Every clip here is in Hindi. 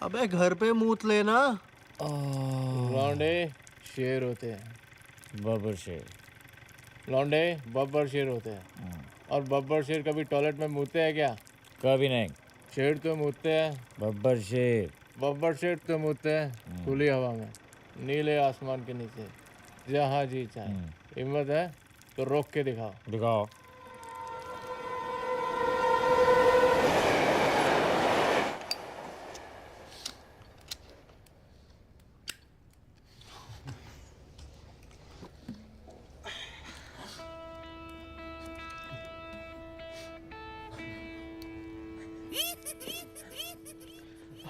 अबे घर पे मूत लेना। लौंडे शेर होते हैं, बब्बर शेर। लौंडे बब्बर शेर होते हैं। और बब्बर शेर कभी टॉयलेट में मूतते हैं क्या? कभी नहीं। शेर तो मूतते हैं। बब्बर शेर। बब्बर शेर तो मूतते हैं खुली हवा में, नीले आसमान के नीचे, जहाँ जी चाहे। हिम्मत है तो रोक के दिखाओ। दिखाओ।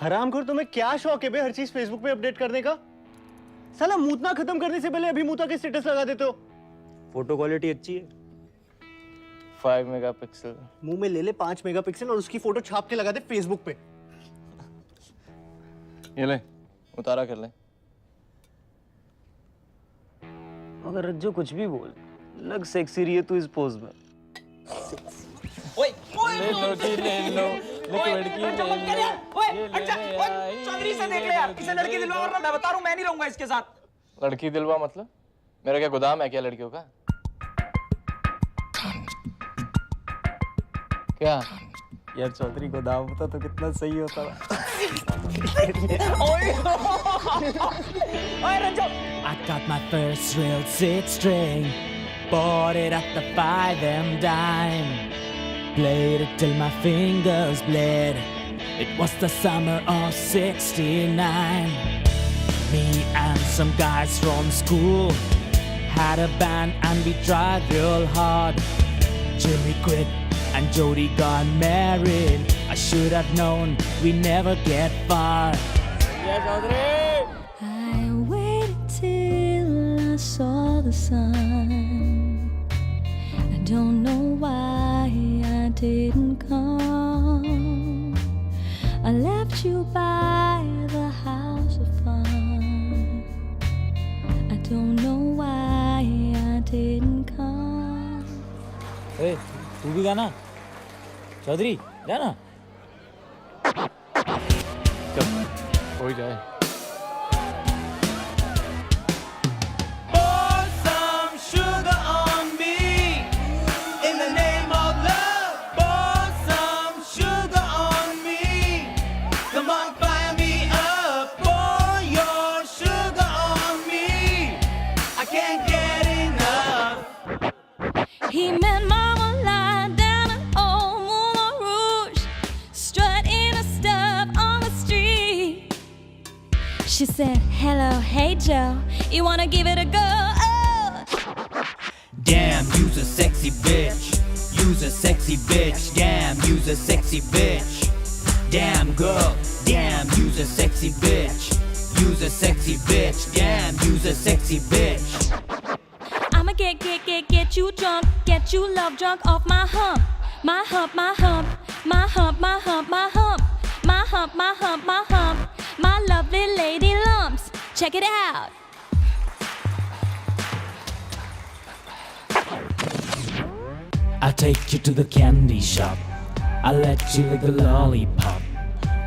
हरामखोर, तुम्हें क्या शौक है बे हर चीज फेसबुक पे अपडेट करने का? साला मूतना खत्म करने से पहले अभी मूता के स्टेटस लगा देते हो। फोटो क्वालिटी अच्छी है। 5 मेगापिक्सल। मुंह में ले ले 5 मेगापिक्सल और उसकी फोटो छाप के लगा दे फेसबुक पे। ये ले, उतारा कर ले। अगर रज्जो कुछ भी बोल, लग सेक्सी रही है तू इस पोज में। ओए ले लो जी, ले लो। लड़की ले लो। चौधरी से देख ले यार, इसे लड़की दिलवा वरना मैं बता रहा हूं मैं नहीं रहूंगा इसके साथ। लड़की दिलवा मतलब? मेरा क्या गोदाम है क्या लड़कियों का? क्या यार चौधरी को दाव होता तो कितना सही होता। ओए रज्जो, I got my first real six string, bought it at the 5M dime, played it till my fingers bled. It was the summer of '69. Me and some guys from school had a band and we tried real hard. Jimmy quit and Jody got married. I should have known we never get far. I waited till I saw the sun. I don't know why I didn't come. I left you by the house of fun. I don't know why I didn't come. ए, तू भी गाना। चौधरी गाना। हो जाए। Pour some sugar on me in the name of love. Pour some sugar on me. Come on, fire me up. Pour your sugar on me. I can't get enough. He met Mama lying down an old Moulin Rouge, strutting a stub on the street. She said, "Hello, hey Joe, you wanna give it a go?" Oh. Damn, you's a sexy bitch. You's a sexy bitch. Damn, you's a sexy bitch. Damn girl. Damn, you's a sexy bitch. You's a sexy bitch. Damn, you's a sexy bitch. I'ma get you drunk, get you love drunk off my hump, my hump, my hump, my hump, my hump, my hump, my hump, my hump, my hump, my lovely lady lumps. Check it out. I'll take you to the candy shop. I'll let you lick the lollipop.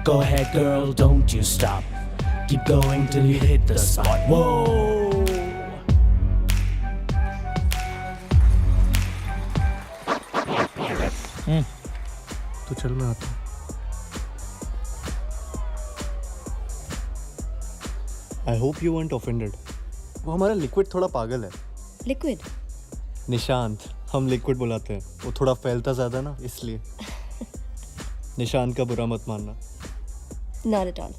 Go ahead, girl, don't you stop. Keep going till you hit the spot. Whoa! तो चल मैं आता हूँ। I hope you weren't offended. वो हमारा लिक्विड थोड़ा पागल है। Liquid. निशांत, हम लिक्विड बुलाते हैं। वो थोड़ा फैलता ज्यादा ना, इसलिए। निशांत का बुरा मत मानना। Not at all.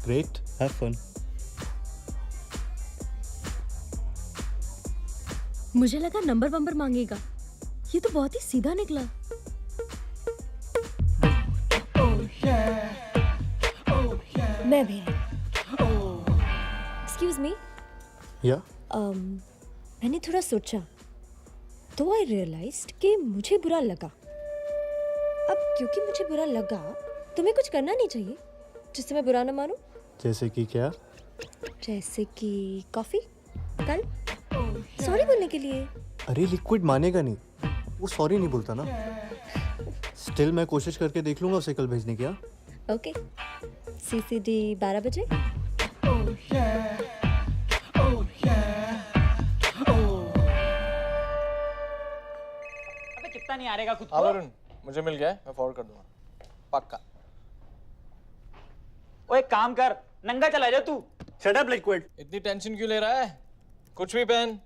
Great, have fun. मुझे लगा नंबर वंबर मांगेगा, ये तो बहुत ही सीधा निकला। मैं भी। Excuse me. या मैंने थोड़ा सोचा, तो आई रियलाइज्ड कि मुझे बुरा लगा। अब क्योंकि मुझे बुरा लगा, तुम्हें कुछ करना नहीं चाहिए जिससे मैं बुरा ना मानूं। जैसे कि क्या? जैसे कि कॉफी कल। सॉरी बोलने के लिए। अरे लिक्विड मानेगा नहीं। वो सॉरी नहीं बोलता ना। स्टिल मैं कोशिश करके देख लूंगा उसे कल भेजने की। हाँ? ओके CCD 12 बजे। अबे कितना नहीं आ रहेगा खुद को। वरुण मुझे मिल गया है, मैं फॉरवर्ड कर दूंगा पक्का। ओए काम कर, नंगा चला जा तू। Shut up liquid. इतनी टेंशन क्यों ले रहा है? कुछ भी पहन,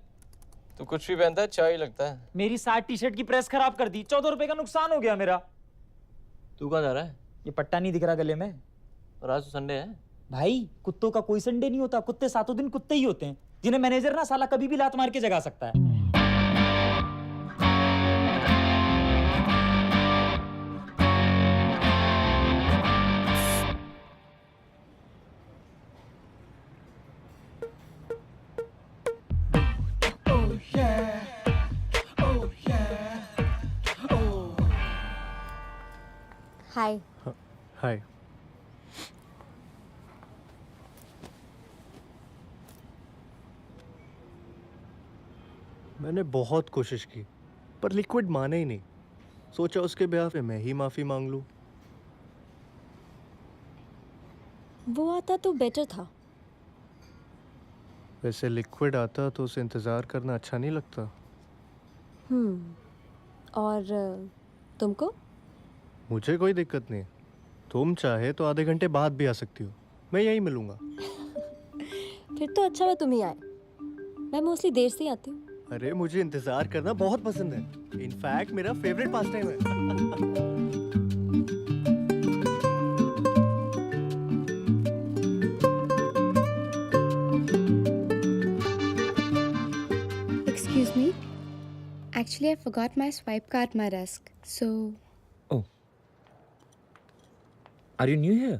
तू कुछ भी पहनता है अच्छा ही लगता है। मेरी 60 टी-शर्ट की प्रेस खराब कर दी, 14 रुपए का नुकसान हो गया मेरा। तू कहाँ जा रहा है? ये पट्टा नहीं दिख रहा गले में। और आज तो संडे है। भाई कुत्तों का कोई संडे नहीं होता, कुत्ते सातों दिन कुत्ते ही होते हैं, जिन्हें मैनेजर ना साला कभी भी लात मार के जगा सकता है। हाय। हाय। मैंने बहुत कोशिश की पर लिक्विड माने ही नहीं। सोचा उसके ब्याह पे मैं ही माफी मांग लूं। वो आता तो बेटर था। वैसे लिक्विड आता तो उसे इंतजार करना अच्छा नहीं लगता। और तुमको? मुझे कोई दिक्कत नहीं। तुम चाहे तो आधे घंटे बाद भी आ सकती हो, मैं यहीं मिलूंगा। फिर तो अच्छा हुआ तुम ही आए, मैं मोस्टली देर से ही आती हूँ। अरे मुझे इंतजार करना बहुत पसंद है। इनफैक्ट मेरा फेवरेट पास टाइम है। Excuse me. Actually, I forgot my swipe card at my desk. So, Are you new here?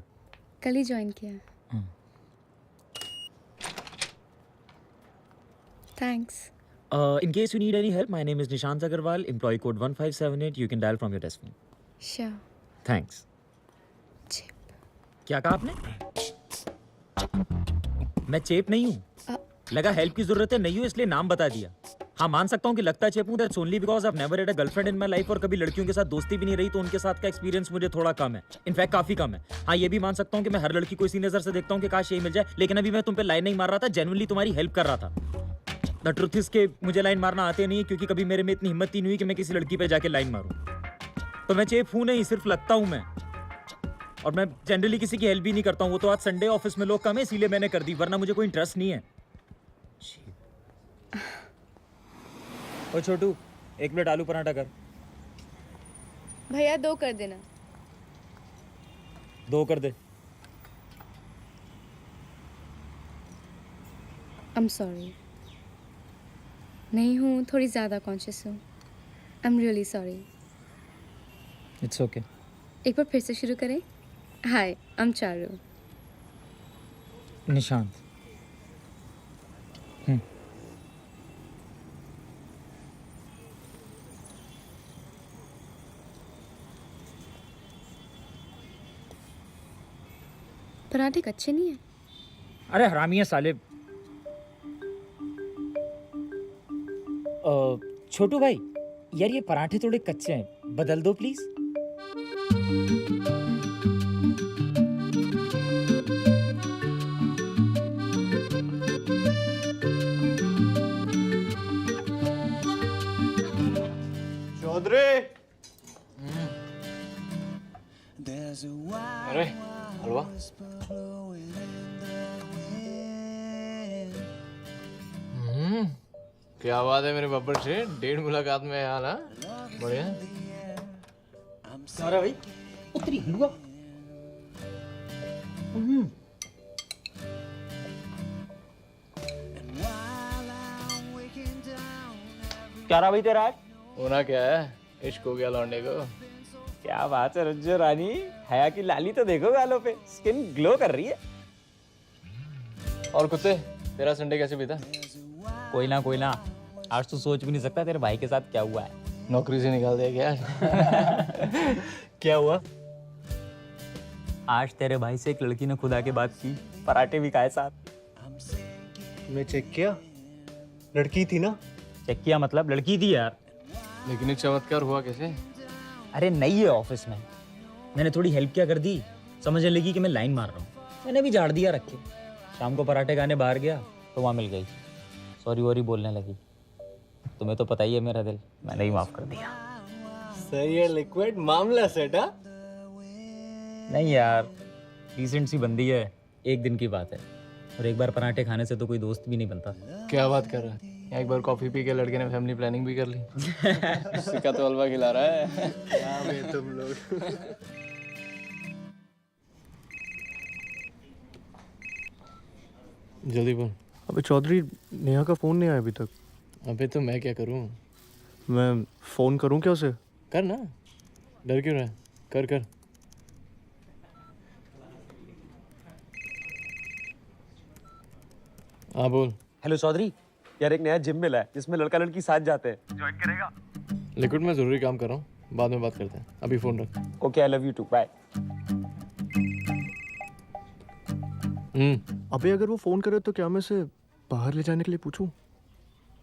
कल ही ज्वाइन किया। Thanks. In case you need any help, my name is Nishant Agarwal, employee code 1578. You can dial from your desk phone. Sure. Thanks. Chip. क्या कहा आपने? मैं चेप नहीं हूँ। लगा हेल्प की जरूरत है, नहीं हूँ इसलिए नाम बता दिया। हाँ मान सकता हूँ कि लगता है चेप हूँ, that's only because I have never had a girlfriend in my life और कभी लड़कियों के साथ दोस्ती भी नहीं रही, तो उनके साथ का एक्सपीरियंस मुझे थोड़ा कम है, इनफैक्ट काफी कम है। हाँ ये भी मान सकता हूँ कि मैं हर लड़की को इसी नजर से देखता हूँ कि काश यही मिल जाए, लेकिन अभी मैं तुम पे लाइन नहीं मार रहा था, जेन्युइनली तुम्हारी हेल्प कर रहा था। द ट्रुथ इज के मुझे लाइन मारना आते नहीं, क्योंकि कभी मेरे में इतनी हिम्मत ही नहीं हुई कि मैं किसी लड़की पे जाके लाइन मारूं। तो मैं चेप हूं नहीं, सिर्फ लगता हूं मैं। और मैं जनरली किसी की हेल्प भी नहीं करता हूं। वो तो आज संडे ऑफिस में लोग कम है इसीलिए मैंने कर दी, वरना मुझे कोई इंटरेस्ट नहीं है। ओ छोटू, 1 प्लेट आलू पराठा कर। भैया 2 कर देना। 2 कर दे। I'm sorry. नहीं हूँ, थोड़ी ज़्यादा कॉन्शियस हूँ। I'm really sorry. It's okay. एक बार फिर से शुरू करें। Hi, I'm Charu. निशांत। पराठे कच्चे नहीं है। अरे हरामी है साले। छोटू भाई यार ये पराठे थोड़े कच्चे हैं, बदल दो प्लीज। चौधरी। अरे हलवा। क्या बात है मेरे बब्बर से, 1.5 मुलाकात में यहाँ ना, बढ़िया। अरे भाई उतरी हलवा। क्या रहा भाई तेरा आज? होना क्या है, इश्क हो गया लौंडे को। क्या बात है रज्जो रानी, हया की लाली तो देखो गालों पे, स्किन ग्लो कर रही है। और कुत्ते, तेरा संडे कैसे बीता? कोई ना, आज तो सोच भी नहीं सकता तेरे भाई के साथ क्या हुआ है। नौकरी से निकाल दिया क्या? क्या हुआ? आज तेरे भाई से एक लड़की ने खुदा के बात की, पराठे भी खाए साथ। तुमने चेक किया? लड़की थी ना? चेक किया मतलब लड़की थी यार। लेकिन ये चमत्कार हुआ कैसे? अरे नहीं है ऑफिस में, मैंने थोड़ी हेल्प क्या कर दी, समझने लगी कि मैं लाइन मार रहा हूँ, मैंने भी झाड़ दिया रख के। शाम को पराठे खाने बाहर गया तो वहाँ मिल गई, सॉरी वॉरी बोलने लगी। तुम्हें तो पता ही है मेरा दिल, मैंने ही माफ कर दिया। सही है लिक्विड, मामला सेट। हाँ नहीं यार, रिसेंट सी बंदी है, एक दिन की बात है, और एक बार पराठे खाने से तो कोई दोस्त भी नहीं बनता। क्या बात कर रहा है? एक बार कॉफी पी के लड़के ने फैमिली प्लानिंग भी कर ली। सिक्का तो हलवा खिला रहा है। क्या में तुम लोग। जल्दी बोल। अबे चौधरी, नेहा का फोन नहीं आया अभी तक। अबे तो मैं क्या करूं? मैं फोन करूं क्या उसे? कर ना, डर क्यों रहा है? कर कर। हाँ बोल। हेलो चौधरी, यार एक नया जिम मिला है जिसमें लड़का लड़की साथ जाते हैं। लिक्विड में जरूरी काम कर रहा हूँ, बाद में बात करते हैं, अभी फोन रख। Okay, I love you too, bye. अबे अगर वो फोन करे तो क्या मैं उसे बाहर ले जाने के लिए पूछूं?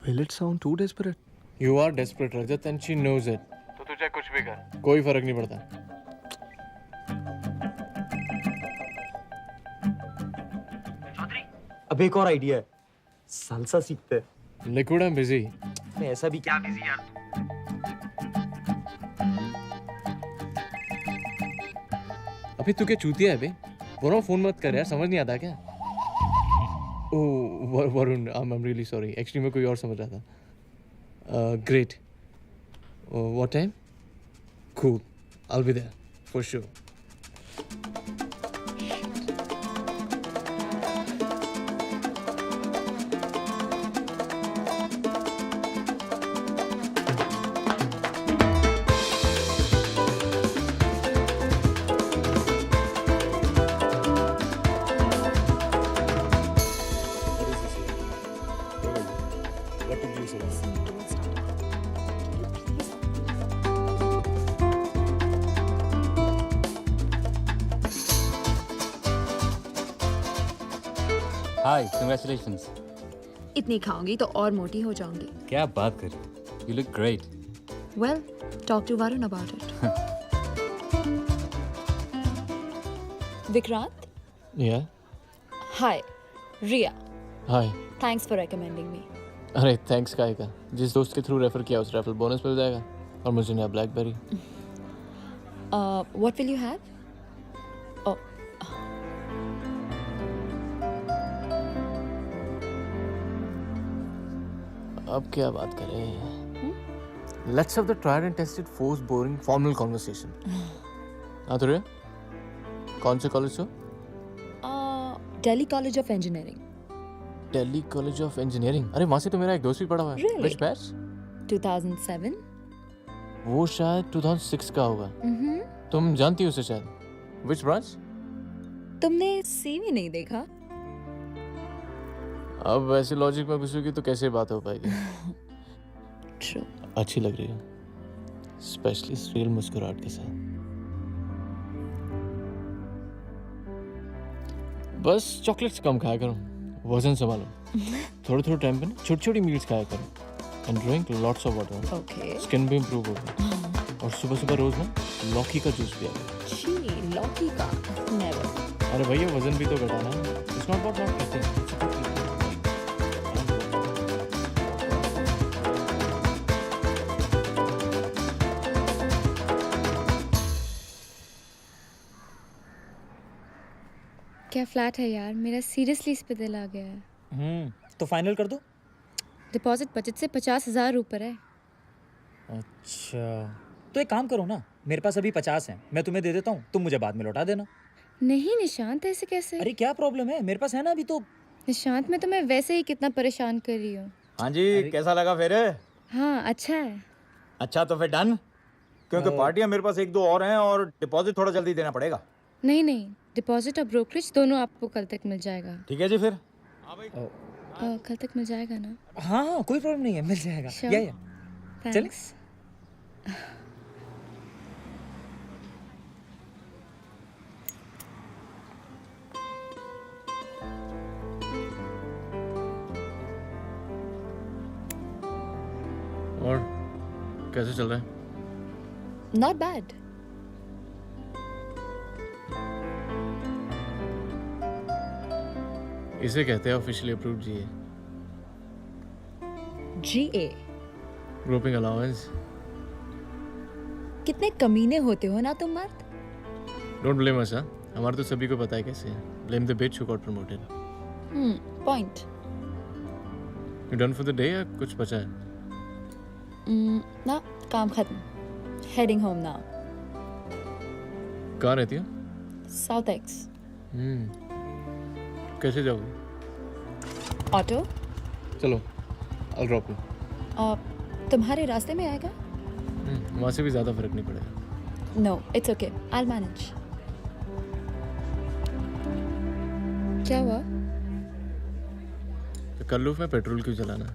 Will it sound too desperate? You are desperate Rajat and she knows it. तो तुझे कुछ भी कर, कोई फर्क नहीं पड़ता। अब एक और आइडिया है, सालसा सीखते हैं। Liquid I am busy. मैं ऐसा भी क्या बिजी यार। अभी तू क्या चूतिया है बे? बोल रहा हूँ फोन मत कर यार, समझ नहीं आता क्या? Oh Varun, I am really sorry, actually मैं कोई और समझ रहा था। Great, what time? Cool, I will be there for sure. Hi, congratulations. इतनी खाऊंगी तो और मोटी हो जाऊंगी। क्या बात कर रही हो? You look great. Well, talk to Varun about it. Vikrant? Yeah. Hi, Ria. Hi. Thanks for recommending me. अरे थैंक्स काहे का? जिस दोस्त के थ्रू रेफर किया उस रेफरल बोनस मिल जाएगा, और मुझे नया blackberry. What will you have? Oh, अब क्या बात करें? Let's have the tried and tested forced boring formal conversation. हाँ तो रे, कौन से कॉलेज से हो? Delhi College of Engineering. Delhi college of engineering. अरे वहाँ से तो मेरा एक दोस्त भी पढ़ा हुआ है। Really? Which batch? 2007. वो शायद 2006 का होगा। तुम जानती हो उसे शायद। Which branch? तुमने CV नहीं देखा? अब वैसे लॉजिक में घुसोगी तो कैसे बात हो पाएगी? True. अच्छी लग रही है, स्पेशली रियल मुस्कुराहट के साथ। बस चॉकलेट्स कम खाया करो, वजन संभालो। थोड़े थोड़े टाइम पे ना छोटी छोटी मील्स खाया करो, and drink lots of water. Okay. Skin भी इम्प्रूव होगी, और सुबह सुबह रोज ना लौकी का जूस पिया करो। छी, लौकी का? Never. अरे भैया वजन भी तो घटाना है। It's not about not eating, it's about eating. क्या फ्लैट है यार, मेरा सीरियसली इस पे दिल आ गया है। तो फाइनल कर दो। डिपॉजिट बजट से 50,000 ऊपर है। अच्छा, तो एक काम करो ना, मेरे पास अभी 50 हैं, मैं तुम्हें दे देता हूँ, तुम मुझे बाद में लौटा देना। नहीं निशांत, ऐसे कैसे? अरे क्या प्रॉब्लम है, मेरे पास है ना अभी तो। निशांत, मैं तुम्हें वैसे ही कितना परेशान कर रही हूँ। हाँ जी, कैसा लगा फिर? हाँ अच्छा है। अच्छा तो फिर डन, क्योंकि पार्टियां मेरे पास एक दो और हैं और डिपॉजिट थोड़ा जल्दी देना पड़ेगा। नहीं, डिपॉजिट और ब्रोकरेज दोनों आपको कल तक मिल जाएगा। ठीक है जी फिर। कल तक मिल जाएगा ना? हाँ कोई प्रॉब्लम नहीं है, मिल जाएगा। Sure. या थैंक्स। और कैसे चल रहा है? Not bad. इसे कहते हैं officially approved GA, GA. Grouping allowance. कितने कमीने होते हो ना तुम मर्द? Don't blame us. हमारे तो सभी को पता है कैसे है। Blame the bitch who got promoted. Point. You done for the day या कुछ बचा है? ना काम खत्म. Heading home now. कहाँ रहती हो? South X. कैसे जाओगे? Auto. चलो, I'll drop you. तुम्हारे रास्ते में आएगा? वहाँ से भी ज़्यादा फर्क नहीं पड़ेगा। No, it's okay. I'll manage. क्या हुआ? तो कल्लूफ में पेट्रोल क्यों जलाना?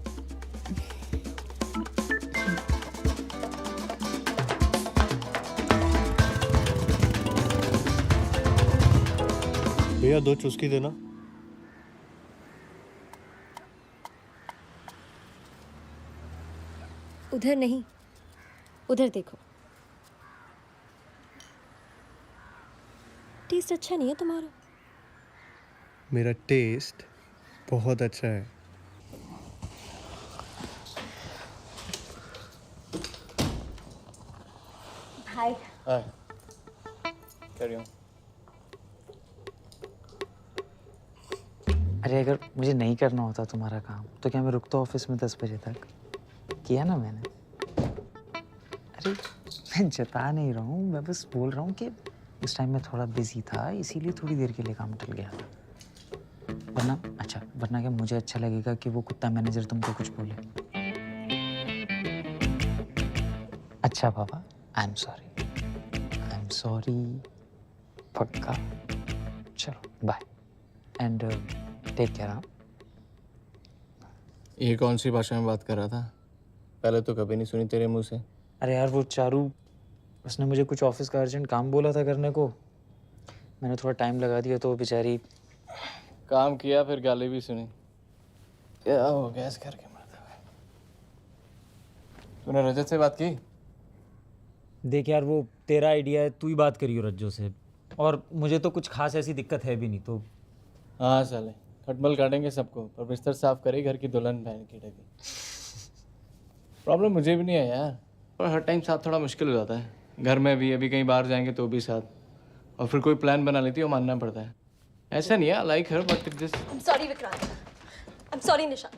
भैया 2 चुस्की देना। उधर नहीं, उधर देखो। टेस्ट अच्छा नहीं है तुम्हारा। मेरा टेस्ट बहुत अच्छा है। हाय। हाय। Carry on. अरे अगर मुझे नहीं करना होता तुम्हारा काम तो क्या मैं रुकता ऑफिस में 10 बजे तक? किया ना मैंने। अरे मैं जता नहीं रहा हूँ, मैं बस बोल रहा हूँ कि उस टाइम मैं थोड़ा बिजी था, इसीलिए थोड़ी देर के लिए काम टल गया था। वरना क्या मुझे अच्छा लगेगा कि वो कुत्ता मैनेजर तुमको कुछ बोले? अच्छा पापा, आई एम सॉरी। पक्का। चलो बाय एंड टेक केयर। हाँ, ये कौन सी भाषा में बात कर रहा था? पहले तो कभी नहीं सुनी तेरे मुंह से। अरे यार वो चारू, उसने मुझे कुछ ऑफिस का अर्जेंट काम बोला था करने को, मैंने थोड़ा टाइम लगा दिया तो बेचारी। काम किया फिर गाली भी सुनी। क्या हो गया इस घर के मर्द में? तूने रजत से बात की? देख यार, वो तेरा आइडिया है, तू ही बात करियो रज्जो से। और मुझे तो कुछ खास ऐसी दिक्कत है भी नहीं तो। हाँ साले, खटमल काटेंगे सबको, पर बिस्तर साफ करे घर की दुल्हन बहन की डगी। प्रॉब्लम मुझे भी नहीं है यार, पर हर टाइम साथ थोड़ा मुश्किल हो जाता है। घर में भी, अभी कहीं बाहर जाएंगे तो भी साथ, और फिर कोई प्लान बना लेती है, वो मानना पड़ता है। ऐसा नहीं है, like her but this. I'm sorry Vikrant, I'm sorry Nishant.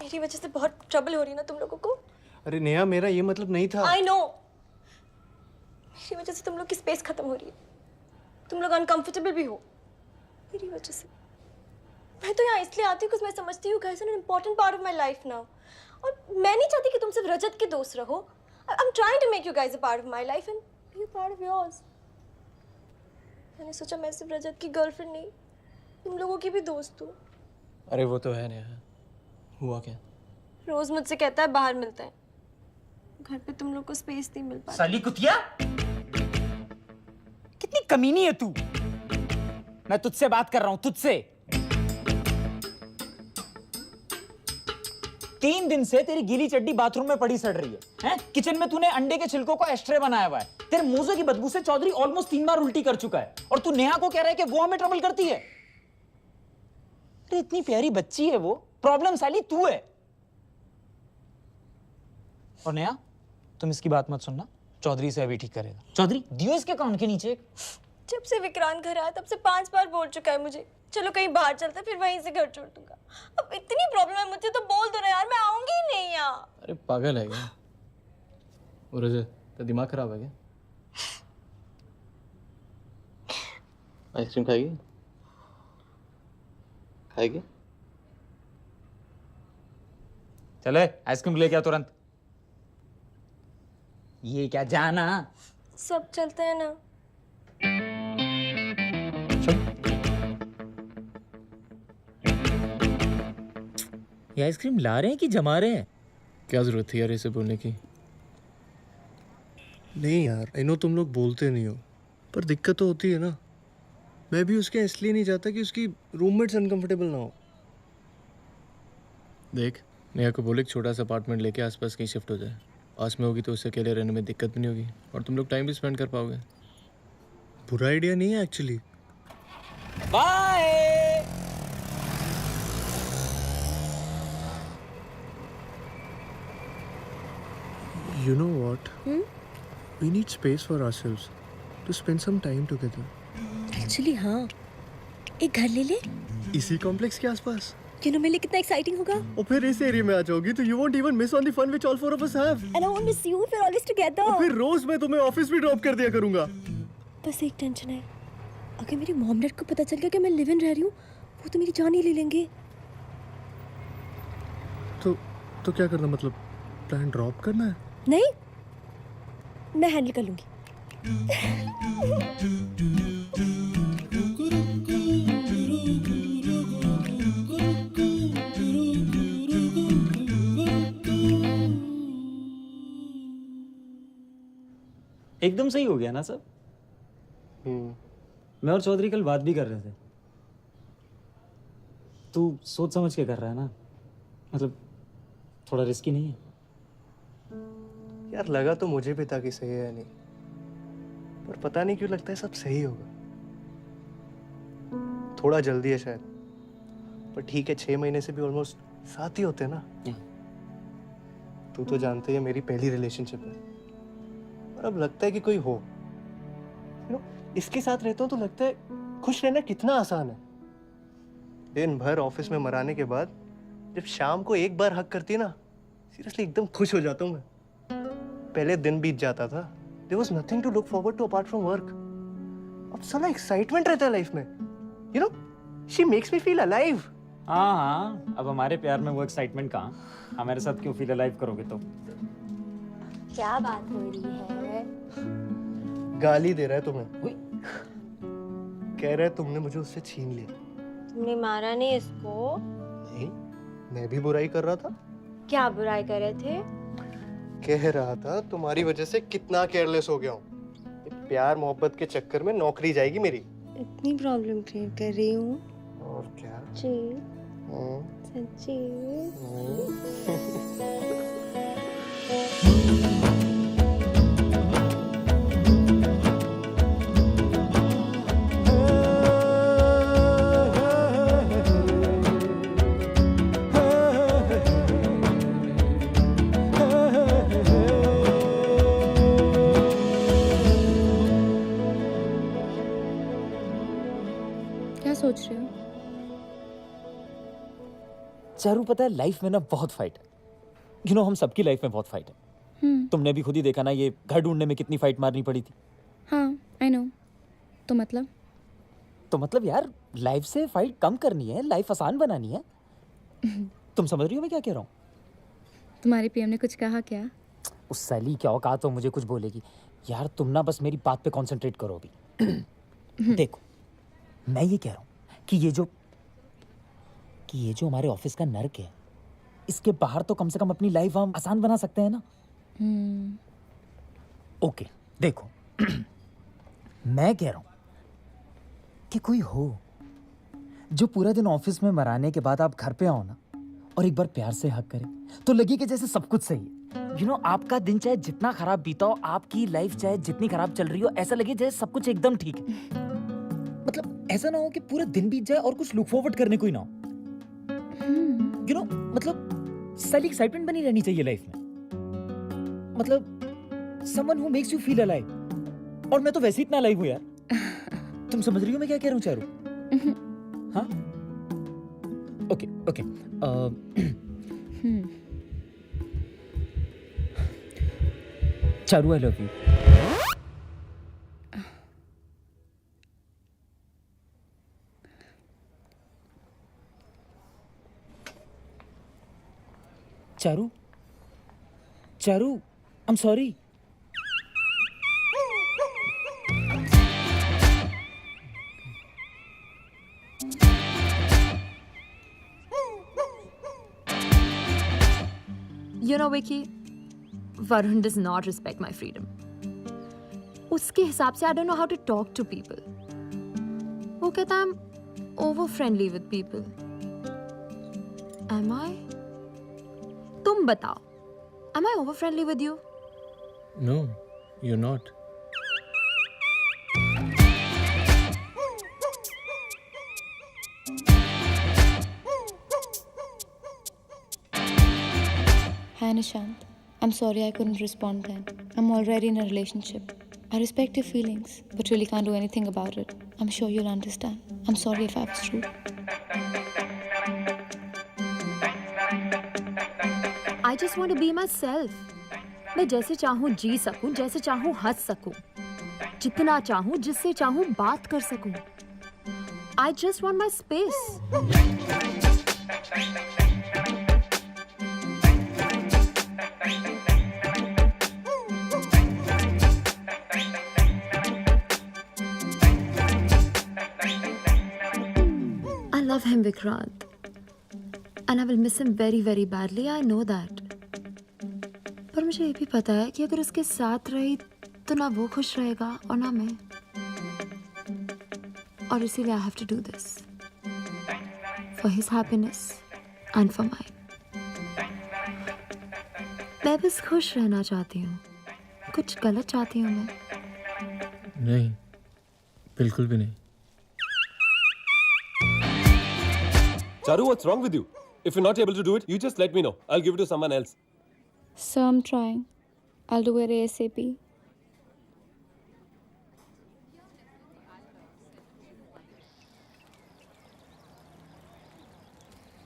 मेरी वजह से बहुत ट्रबल हो रही है ना तुम लोगों को। अरे नेहा, मेरा ये मतलब नहीं था। I know। मेरी वजह से तुम लोग की स्पेस खत्म हो रही है, तुम लोग अनकंफर्टेबल भी हो मेरी वजह से। मैं तो यहाँ इसलिए आती हूँ क्योंकि मैं समझती हूँ guys are an important part of my life now। और मैं नहीं चाहती कि तुम सिर्फ रजत के दोस्त रहो। I'm trying to make you guys a part of my life and be a part of yours। मैंने सोचा मैं सिर्फ रजत की गर्लफ्रेंड नहीं, तुम लोगों की भी दोस्त हूँ। अरे वो तो है नेहा, हुआ क्या? रोज मुझसे कहता है बाहर मिलते हैं, घर पे तुम लोग को स्पेस नहीं मिल पाती। साली कुतिया, कितनी कमीनी है तू। मैं तुझसे बात कर रहा हूं, तुझसे। 3 दिन से तेरी गीली चड्डी बाथरूम में पड़ी सड़ रही है, हैं? किचन में तूने अंडे के छिलकों का एस्ट्रे बनाया हुआ है। तेरे मोजे की बदबू से चौधरी ऑलमोस्ट 3 बार उल्टी कर चुका है, और तू नेहा को कह रहा है कि वो हमें ट्रबल करती है। अरे इतनी प्यारी बच्ची है वो, प्रॉब्लम साली तू है। और नेहा, तुम इसकी बात मत सुनना, चौधरी से अभी ठीक करेगा। चौधरी दियो इसके कान के नीचे। जब से विक्रांत घर आया तब से 5 बार बोल चुका है मुझे, चलो कहीं बाहर चलते, फिर वहीं से घर छोड़ दूंगा। अब इतनी प्रॉब्लम है मुझे तो बोल दो ना यार, मैं आऊंगी ही नहीं यहाँ। अरे पागल है क्या? वो रजत, तेरा दिमाग खराब है क्या? आइसक्रीम खाएगी? खाएगी? चले आइसक्रीम लेके आ तुरंत। ये क्या जाना? सब चलते हैं ना। ये आइसक्रीम ला रहे हैं कि जमा रहे हैं? क्या जरूरत थी यार इसे बोलने की? नहीं यार, आई नो तुम लोग बोलते नहीं हो, पर दिक्कत तो होती है ना। मैं भी उसके इसलिए नहीं चाहता कि उसकी रूममेट्स अनकंफर्टेबल ना हो। देख, नेहा को बोले एक छोटा सा अपार्टमेंट लेके आसपास कहीं शिफ्ट हो जाए, पास में होगी तो उससे अकेले रहने में दिक्कत भी नहीं होगी और तुम लोग टाइम भी स्पेंड कर पाओगे। बुरा आइडिया नहीं है actually. Bye. You know what? We need space for ourselves to spend some time together. Actually हाँ, एक घर ले ले। इसी कॉम्प्लेक्स के आसपास। You know मेरे लिए कितना एक्साइटिंग होगा। और फिर इस एरिया में आ जाओगी तो you won't even miss on the fun which all four of us have. And I won't miss you. We're always together. और फिर रोज मैं तुम्हें ऑफिस भी ड्रॉप कर दिया करूंगा। बस एक टेंशन है, अगर मेरी मॉम डैड को पता चल गया कि मैं लिव इन रह रही हूँ, वो तो मेरी जान ही ले लेंगे। तो क्या करना, मतलब प्लान ड्रॉप करना है? नहीं, मैं हैंडल कर लूंगी। एकदम सही हो गया ना सब। मैं और चौधरी कल बात भी कर रहे थे। तू सोच समझ के कर रहा है ना, मतलब थोड़ा रिस्की नहीं है? यार लगा तो मुझे भी था कि सही है या नहीं, पर पता नहीं क्यों लगता है सब सही होगा। थोड़ा जल्दी है शायद, पर ठीक है, 6 महीने से भी ऑलमोस्ट साथ ही होते हैं ना। तू तो जानते है मेरी पहली रिलेशनशिप है, और अब लगता है कि कोई हो। इसके साथ रहता हूँ तो लगता है खुश रहना कितना आसान है। दिन भर ऑफिस में मराने के बाद जब शाम को एक बार हक करती है ना, सीरियसली एकदम खुश हो जाता हूँ मैं। पहले दिन बीत जाता था, there was nothing to look forward to apart from work. अब साला एक्साइटमेंट रहता है लाइफ में, you know, she makes me feel alive. हाँ, अब हमारे प्यार में वो एक्साइटमेंट कहाँ? हमारे साथ क्यों फील अलाइव करोगे तो? क्या बात हो रही है? गाली दे रहा है तुम्हें, कह रहा है तुमने मुझे उससे छीन लिया। तुमने मारा नहीं इसको? नहीं, मैं भी बुराई कर रहा था। क्या बुराई कर रहे थे? कह रहा था तुम्हारी वजह से कितना केयरलेस हो गया हूँ। प्यार मोहब्बत के चक्कर में नौकरी जाएगी मेरी। इतनी प्रॉब्लम क्रिएट कर रही हूँ? और क्या? जी, सच्ची। क्या सोच रहे हो? चारू, पता है लाइफ में ना बहुत फाइट है। यू नो, हम सबकी लाइफ में बहुत फाइट है। तुमने भी खुद ही देखा ना, ये घर ढूंढने में कितनी फाइट मारनी पड़ी थी। हाँ, आई नो। तो मतलब यार, लाइफ से फाइट कम करनी है, लाइफ आसान बनानी है। तुम समझ रही हो मैं क्या कह रहा हूँ? तुम्हारे पीएम ने कुछ कहा क्या? उस साली क्या औकात तो मुझे कुछ बोलेगी। यार तुम ना बस मेरी बात पे कंसंट्रेट करो अभी। देखो, मैं ये कह रहा हूँ कि ये जो हमारे ऑफिस का नर्क है, इसके बाहर तो कम से कम अपनी लाइफ हम आसान बना सकते हैं ना। ओके, देखो, मैं कह रहा हूं कि कोई हो जो पूरा दिन ऑफिस में मराने के बाद आप घर पे आओ ना और एक बार प्यार से हक करे, तो लगे कि जैसे सब कुछ सही है। यू नो, आपका दिन चाहे जितना खराब बीता हो, आपकी लाइफ चाहे जितनी खराब चल रही हो, ऐसा लगे जैसे सब कुछ एकदम ठीक है। मतलब ऐसा ना हो कि पूरा दिन बीत जाए और कुछ लुक फॉरवर्ड करने को ही ना हो। यू नो, मतलब सारी एक्साइटमेंट बनी रहनी चाहिए लाइफ में। मतलब someone who makes you feel alive. और मैं तो वैसे ही इतना अलाइव हूं यार। तुम समझ रही हो मैं क्या कह रहा हूं चारू? हाँ, okay okay. Charu, I love you. Charu, Charu, I am sorry. You know, Vicky, Varun does not respect my freedom. उसके हिसाब से I don't know how to talk to people. वो कहता है I'm over friendly with people. Am I? तुम बताओ, am I over friendly with you? No, you're not. Hi Nishant. I'm sorry I couldn't respond then. I'm already in a relationship. I respect your feelings, but really can't do anything about it. I'm sure you'll understand. I'm sorry if I was rude. I just want to be myself. मैं जैसे चाहूँ जी सकूँ, जैसे चाहूँ हंस सकूँ, जितना चाहूँ, जिससे चाहूँ बात कर सकूँ. I just want my space. I love him, Vikrant. And I will miss him very, very badly. I know that. पर मुझे ये भी पता है कि अगर उसके साथ रही तो ना वो खुश रहेगा और ना मैं. और इसीलिए I have to do this. For his happiness and for mine. मैं बस खुश रहना चाहती हूँ. कुछ गलत चाहती हूँ मैं. नहीं, बिल्कुल भी नहीं. Charu, what's wrong with you? If you're not able to do it, you just let me know. I'll give it to someone else. So I'm trying. I'll do it ASAP.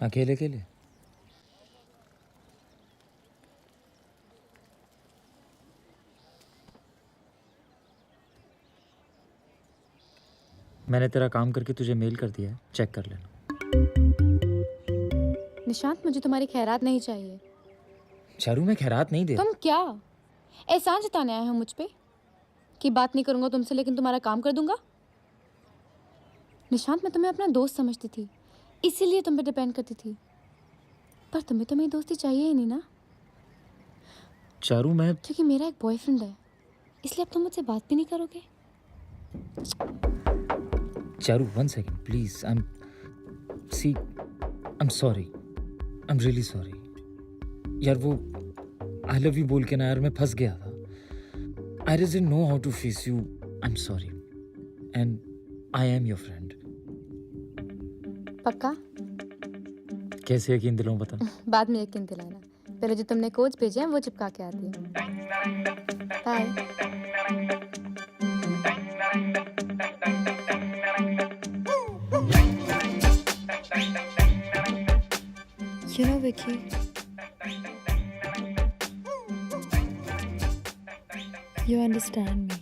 अकेले अकेले मैंने तेरा काम करके तुझे मेल कर दिया है, चेक कर लेना. निशांत, मुझे तुम्हारी खैरात नहीं चाहिए. चारू, मैं खैरात नहीं दे रहा. तुम क्या एहसान जताने आए हो मुझ पे कि बात नहीं करूंगा तुमसे लेकिन तुम्हारा काम कर दूंगा? निशांत, मैं तुम्हें अपना दोस्त समझती थी, इसीलिए तुम पे डिपेंड करती थी. पर तुम्हें तो मेरी दोस्ती चाहिए ही नहीं ना. चारू, मैं क्योंकि मेरा एक बॉयफ्रेंड है, इसलिए अब तुम मुझसे बात भी नहीं करोगे. Charu, 1 second, please. I'm sorry. I'm really sorry. यार वो I love you बोल के ना यार मैं फंस गया था. I just didn't know how to face you. I'm sorry. And I am your friend. पक्का? कैसे यकीन दिलाऊं बता. बाद में यकीन दिलाना. पहले जो तुमने कोच भेजे हैं वो चिपका के आती है. Bye. You know, Vicky, you understand me.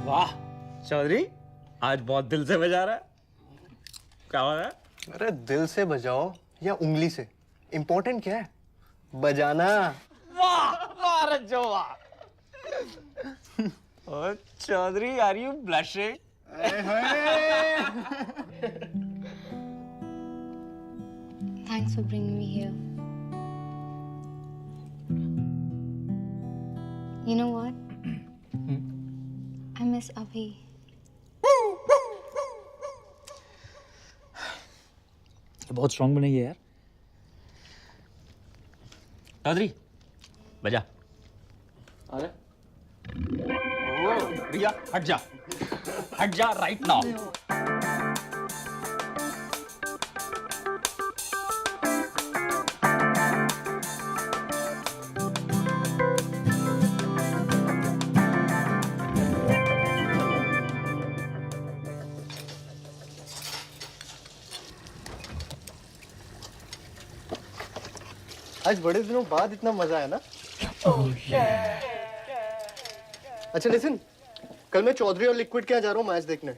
वाह चौधरी, आज बहुत दिल से बजा रहा है. क्या हो रहा है? अरे दिल से बजाओ या उंगली से, इम्पोर्टेंट क्या है? बजाना. वाह वाह रज्जो वाह. और Chaudhary, are you blushing? Thanks for bringing me here. You know what? I miss Abhi. बहुत स्ट्रांग बनाई है यार. चौधरी बजा. अरे रिया हट जा, हट जा राइट नाउ. आज बड़े दिनों बाद इतना मजा आया ना. अच्छा लिसन, कल मैं चौधरी और लिक्विड के यहाँ जा रहा हूँ मैच देखने.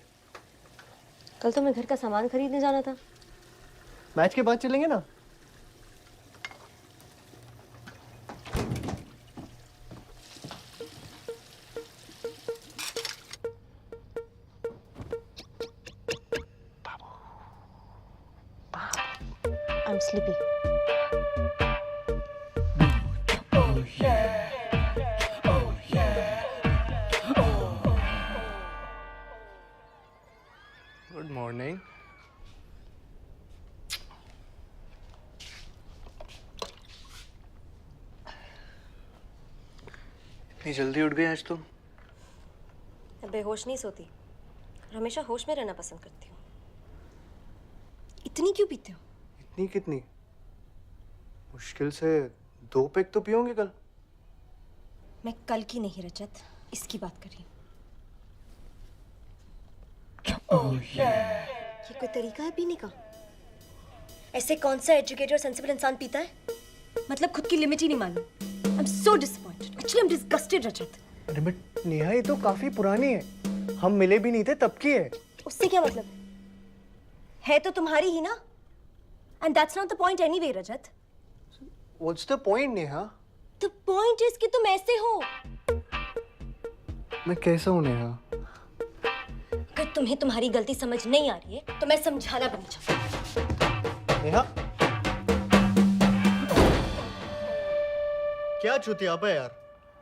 कल तो मैं घर का सामान खरीदने जाना था. मैच के बाद चलेंगे ना. I'm sleepy. Good morning. इतनी जल्दी उठ गए आज तुम? मैं बेहोश नहीं सोती और हमेशा होश में रहना पसंद करती हूँ। इतनी क्यों पीते हो? इतनी कितनी? मुश्किल से 2 पैक तो पियोगे कल। मैं कल की नहीं रजत, इसकी बात कर रही हूँ। ये कोई तरीका है पीने का? ऐसे कौन सा एजुकेटेड और सेंसिबल इंसान पीता है? मतलब खुद की लिमिट ही नहीं मालूम। I am so disappointed. Actually I am disgusted Rajat. अरे बट नेहा, ये तो काफी पुरानी है, हम मिले भी नहीं थे तब की है। उससे क्या मतलब? है तो तुम्हारी ही ना। And that's not the point anyway Rajat. What's the point Neha? The point is कि तुम ऐसे हो। मैं कैसा हूँ नेहा? अगर तुम्हें तुम्हारी गलती समझ नहीं आ रही है तो मैं समझाना भी नहीं चाहती। नेहा, क्या चुतियापा है यार।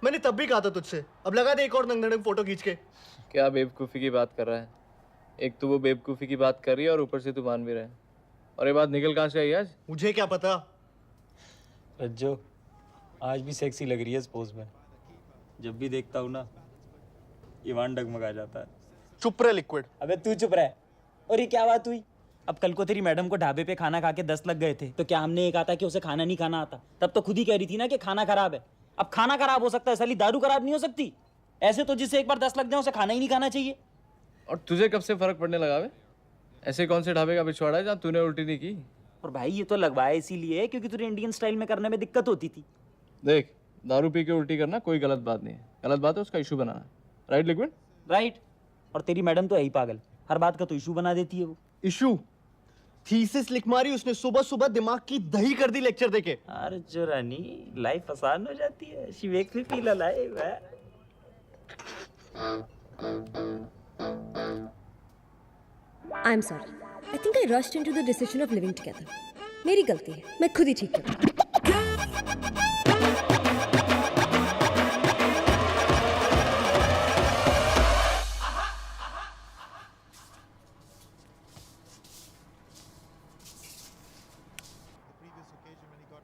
मैंने तब भी कहा था तुझसे, अब लगा दे एक और नंगनंग फोटो खींच के। क्या बेवकूफ़ी की बात कर रहा है? एक तो वो बेवकूफ़ी की बात कर रही है और ऊपर से तू मान भी रहा है। और ये बात निकल कहाँ से आई आज? मुझे क्या पता। रज्जो, आज भी सेक्सी लग रही है इस पोज में। जब भी देखता हूँ ना, ईमान डगमगा जाता है। चुप रहे लिक्विड। अबे तू चुप रह। और ये क्या बात हुई? अब कल को तेरी मैडम को ढाबे पे खाना खा के 10 लग गए थे, तो क्या हमने ये कहा था कि उसे खाना नहीं खाना आता? तब तो खुद ही कह रही थी ना कि खाना खराब है। अब खाना खराब हो सकता है, साली दारू खराब नहीं हो सकती। ऐसे तो जिसे एक बार 10 लग जाए उसे खाना ही नहीं खाना चाहिए। और तुझे कब से फर्क पड़ने लगा? ऐसे कौन से ढाबे का पिछवाड़ा है जहाँ तूने उल्टी नहीं की? और भाई ये तो लगवाया इसीलिए क्योंकि तुझे इंडियन स्टाइल में करने में दिक्कत होती थी। देख, दारू पी के उल्टी करना कोई गलत बात नहीं है। गलत बात है उसका इशू बनाना। Right liquid? राइट। और तेरी मैडम तो है ही पागल, हर बात का तो इशू बना देती है वो। इशू? थीसिस लिख मारी उसने, सुबह सुबह दिमाग की दही कर दी लेक्चर देके। अरे जो रानी, लाइफ आसान हो जाती है। She makes me feel alive. I am sorry. I think I rushed into the decision of living together. मेरी गलती है, मैं खुद ही ठीक करूँ।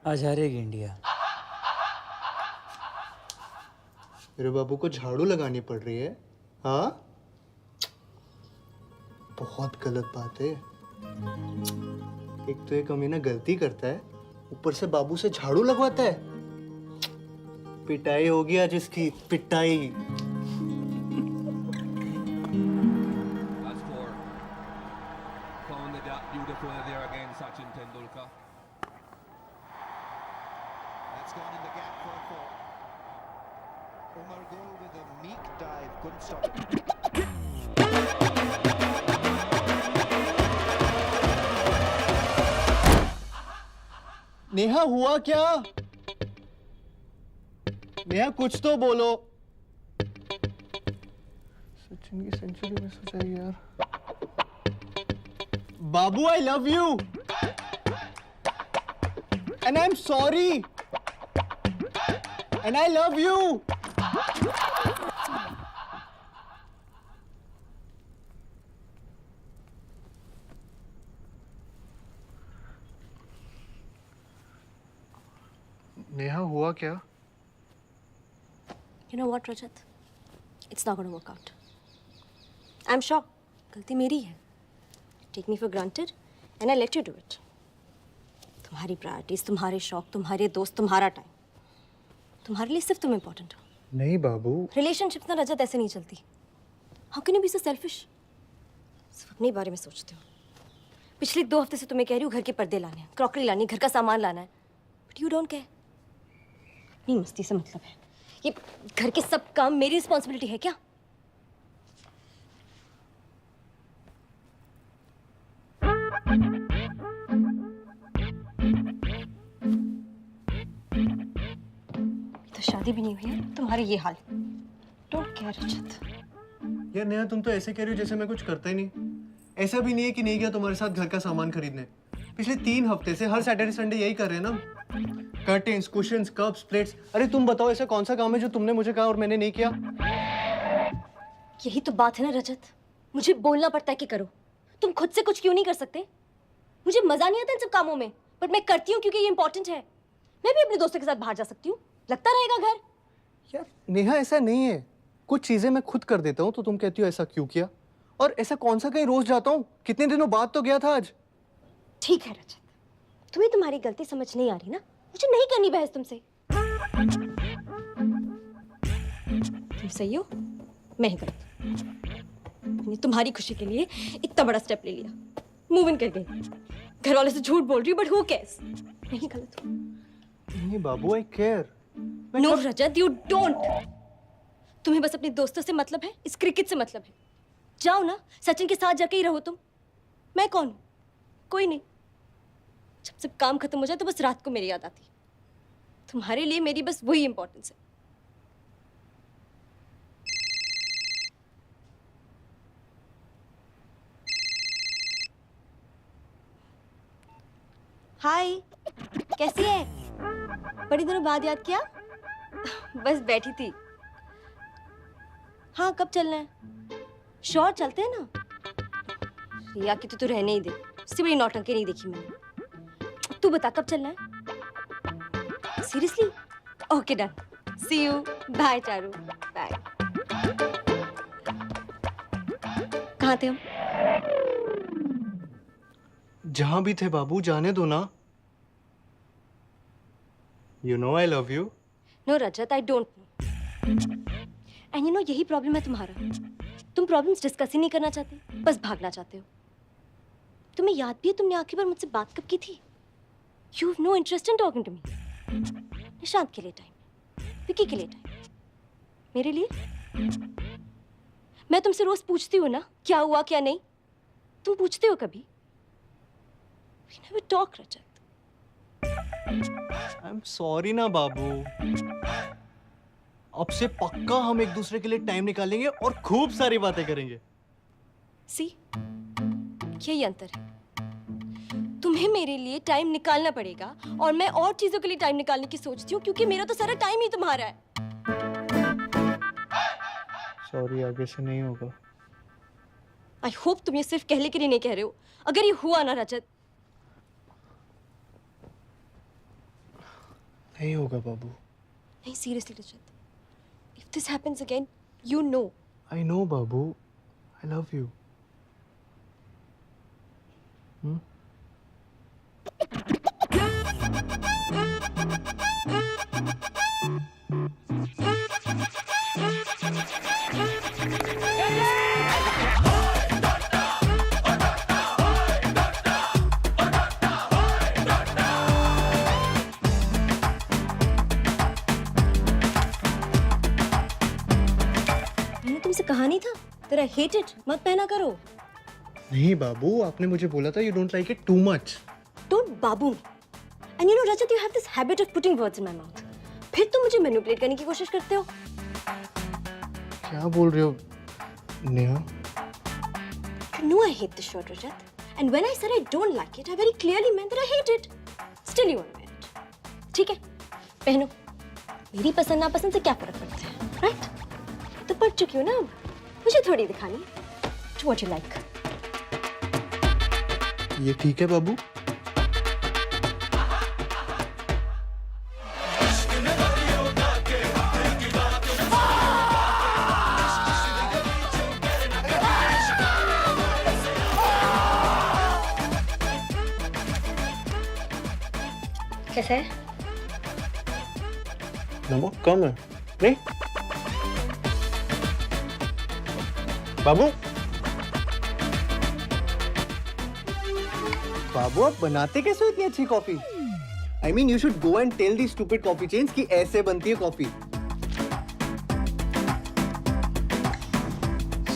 आज हारेगी इंडिया। मेरे बाबू को झाड़ू लगानी पड़ रही है? हाँ, बहुत गलत बात है। एक तो ये कमीना गलती करता है, ऊपर से बाबू से झाड़ू लगवाता है। पिटाई होगी आज इसकी, पिटाई। नेहा, हुआ क्या? नेहा, कुछ तो बोलो। सचिन की सेंचुरी मिस हो जाएगी यार। बाबू, I love you and I am sorry and I love you. Neha, हुआ क्या? You know what, Rajat? It's not going to work out. I'm sure. गलती मेरी है. Take me for granted, and I let you do it. तुम्हारी प्रायोरिटीज, तुम्हारे शौक, तुम्हारे दोस्त, तुम्हारा टाइम, तुम्हारे लिए सिर्फ तुम इम्पोर्टेंट हो। नहीं बाबू। रिलेशनशिप्स ना रजत ऐसे नहीं चलती। How can you be so selfish? सिर्फ अपने बारे में सोचते हो। पिछले 2 हफ्ते से तुम्हें कह रही हूँ घर के पर्दे लाने हैं, क्रॉकरी लानी है, घर का सामान लाना है, बट यू डोंट केयर। नहीं, मस्ती से मतलब है, ये घर के सब काम मेरी रिस्पॉन्सिबिलिटी है क्या? तो शादी भी नहीं हुई है, तुम्हारे ये हाल। डोंट केयर रजत। यार नेहा, तुम तो ऐसे कह रही हो जैसे मैं कुछ करता ही नहीं। ऐसा भी नहीं है कि नहीं गया तुम्हारे साथ घर का सामान खरीदने। पिछले 3 हफ्ते से हर सैटरडे संडे यही कर रहे हैं ना। Curtains, cushions, cups, plates. अरे तुम बताओ ऐसा कौन सा काम है जो तुमने मुझे कहा और मैंने नहीं किया? यही तो बात है ना रजत, मुझे बोलना पड़ता है कि करो। तुम खुद से कुछ क्यों नहीं कर सकते? मुझे मजा नहीं आता इन सब कामों में, बट मैं करती हूँ क्योंकि ये इंपॉर्टेंट है। मैं भी अपने दोस्तों के साथ बाहर जा सकती हूँ, लगता रहेगा घर। यार नेहा ऐसा नहीं है, कुछ चीजें मैं खुद कर देता हूँ तो तुम कहती हो ऐसा क्यों किया? और ऐसा कौन सा कहीं रोज जाता हूँ? कितने दिनों बाद तो गया था आज। ठीक है रजत, तुम्हें तुम्हारी गलती समझ नहीं आ रही ना, मुझे नहीं करनी बहस तुमसे। तुम सही हो, मैं ही गलत। मैंने तुम्हारी खुशी के लिए इतना बड़ा स्टेप ले लिया, मूव इन कर गई। घर वाले से झूठ बोल रही हूँ, बट हु केयर्स? मैं ही गलत हूँ। नहीं बाबू, I care. No Rajat, you don't. तुम्हें बस अपने दोस्तों से मतलब है, इस क्रिकेट से मतलब है। जाओ ना, सचिन के साथ जाके ही रहो तुम। मैं कौन हूँ? कोई नहीं। जब सब काम खत्म हो जाए तो बस रात को मेरी याद आती है। तुम्हारे लिए मेरी बस वही इंपॉर्टेंस है। हाय, कैसी है? बड़ी दिनों बाद याद किया? बस बैठी थी। हाँ, कब चलना है? श्योर, चलते हैं ना। रिया की तो तू रहने ही दे, उससे बड़ी नौटंकी नहीं देखी मैंने। तू बता कब चलना है? Seriously? Okay done, see you, bye Charu, bye. कहाँ थे हम? जहां भी थे बाबू, जाने दो ना। You know I love you. No Rajat, I don't know. And you know यही प्रॉब्लम है तुम्हारा। तुम प्रॉब्लम्स डिस्कस ही नहीं करना चाहते, बस भागना चाहते हो। तुम्हें याद भी है तुमने आखिरी बार मुझसे बात कब की थी? You have no interest in talking to me. Nishant के लिए टाइम, विकी के लिए टाइम, मेरे लिए? मैं तुमसे रोज पूछती हूँ ना क्या हुआ क्या नहीं। तुम पूछते हो कभी? We never talk, Rajat. I'm sorry ना बाबू। अब से पक्का हम एक दूसरे के लिए टाइम निकालेंगे और खूब सारी बातें करेंगे। सी, यही अंतर है। तुम्हें मेरे लिए टाइम निकालना पड़ेगा और मैं और चीजों के लिए टाइम निकालने की सोचती हूँ, क्योंकि मेरा तो सारा टाइम ही तुम्हारा है। सॉरी, आगे से नहीं होगा। आई होप तुम ये सिर्फ कहने के लिए नहीं कह रहे हो। अगर ये हुआ ना रजत, नहीं होगा बाबू। नहीं, seriously Rajat, if this happens again, you know. I know Babu, I love you. मैंने तुमसे कहा नहीं था तेरा हेट इट मत पहना करो। नहीं बाबू, आपने मुझे बोला था you don't like it too much. Don't Babu. And you no Rajat, you have this habit of putting words in my mouth. फिर तुम मुझे मैनिपुलेट करने की कोशिश करते हो। क्या बोल रहे हो Neha? You know I hate this shirt, Rajat. And when I said I don't like it, I very clearly meant that I hate it. Still you want to wear it. ठीक है, पहनो। मेरी पसंद नापसंद से क्या फर्क पड़ता है, राइट? तो पढ़ चुकी हो ना अब, मुझे थोड़ी दिखानी। Do what you like. ये ठीक है बाबू? कैसा है? नमक कम है। नहीं बाबू, बाबू आप बनाते कैसे हो इतनी अच्छी coffee? I mean you should go and tell the stupid coffee chains कि ऐसे बनती है कॉफी।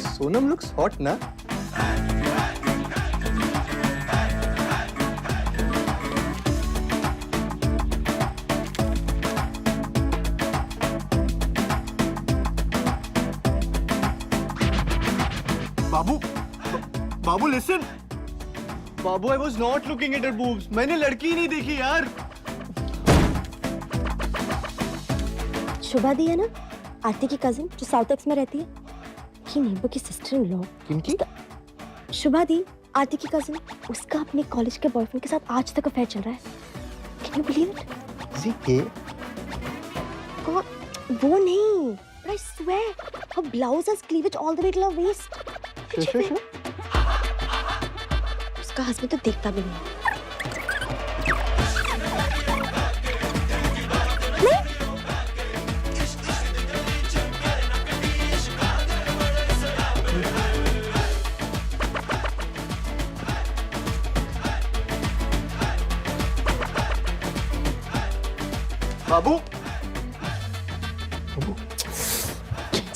सोनम लुक्स हॉट ना? बाबू, बाबू लिसन। बाबू I was not looking at her boobs, मैंने लड़की ही नहीं देखी यार। शुभा दी है ना, आरती की कजिन जो साउथ एक्स में रहती है, की नेबर की सिस्टर इन लॉ। किनकी? शुभा दी, आरती की कजिन, उसका अपने कॉलेज के बॉयफ्रेंड के साथ आज तक अफेयर चल रहा है। Can you believe it? जी के? कौन? वो नहीं, but I swear, her blouse has cleavage all the way till her waist. Sure. उसका हस्बैंड तो देखता भी नहीं। बाबू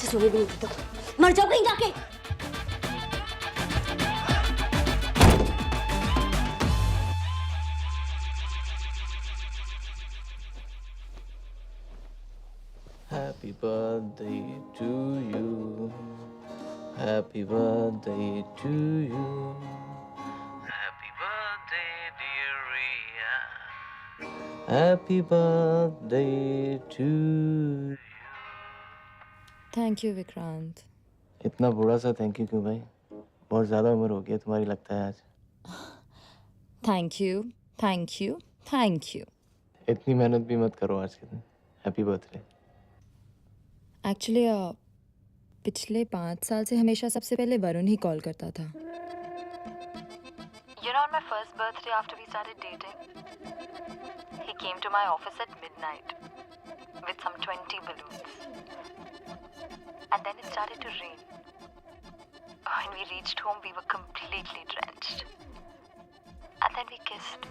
सोने भी नहीं देता, मर जाओ कहीं जाके। Happy birthday to you. Happy birthday to you. Happy birthday, dear Ria. Happy birthday to you. Thank you Vikrant. इतना बुरा सा थैंक यू क्यों भाई? बहुत ज़्यादा उम्र हो गई तुम्हारी लगता है आज। Thank you, thank you, thank you. इतनी मेहनत भी मत करो आज के दिन। Happy birthday. एक्चुअली पिछले 5 साल से हमेशा सबसे पहले वरुण ही कॉल करता था। You know, on my first birthday after we started dating, he came to my office at midnight with some 20 balloons. And then it started to rain. When we reached home, we were completely drenched. And then we kissed.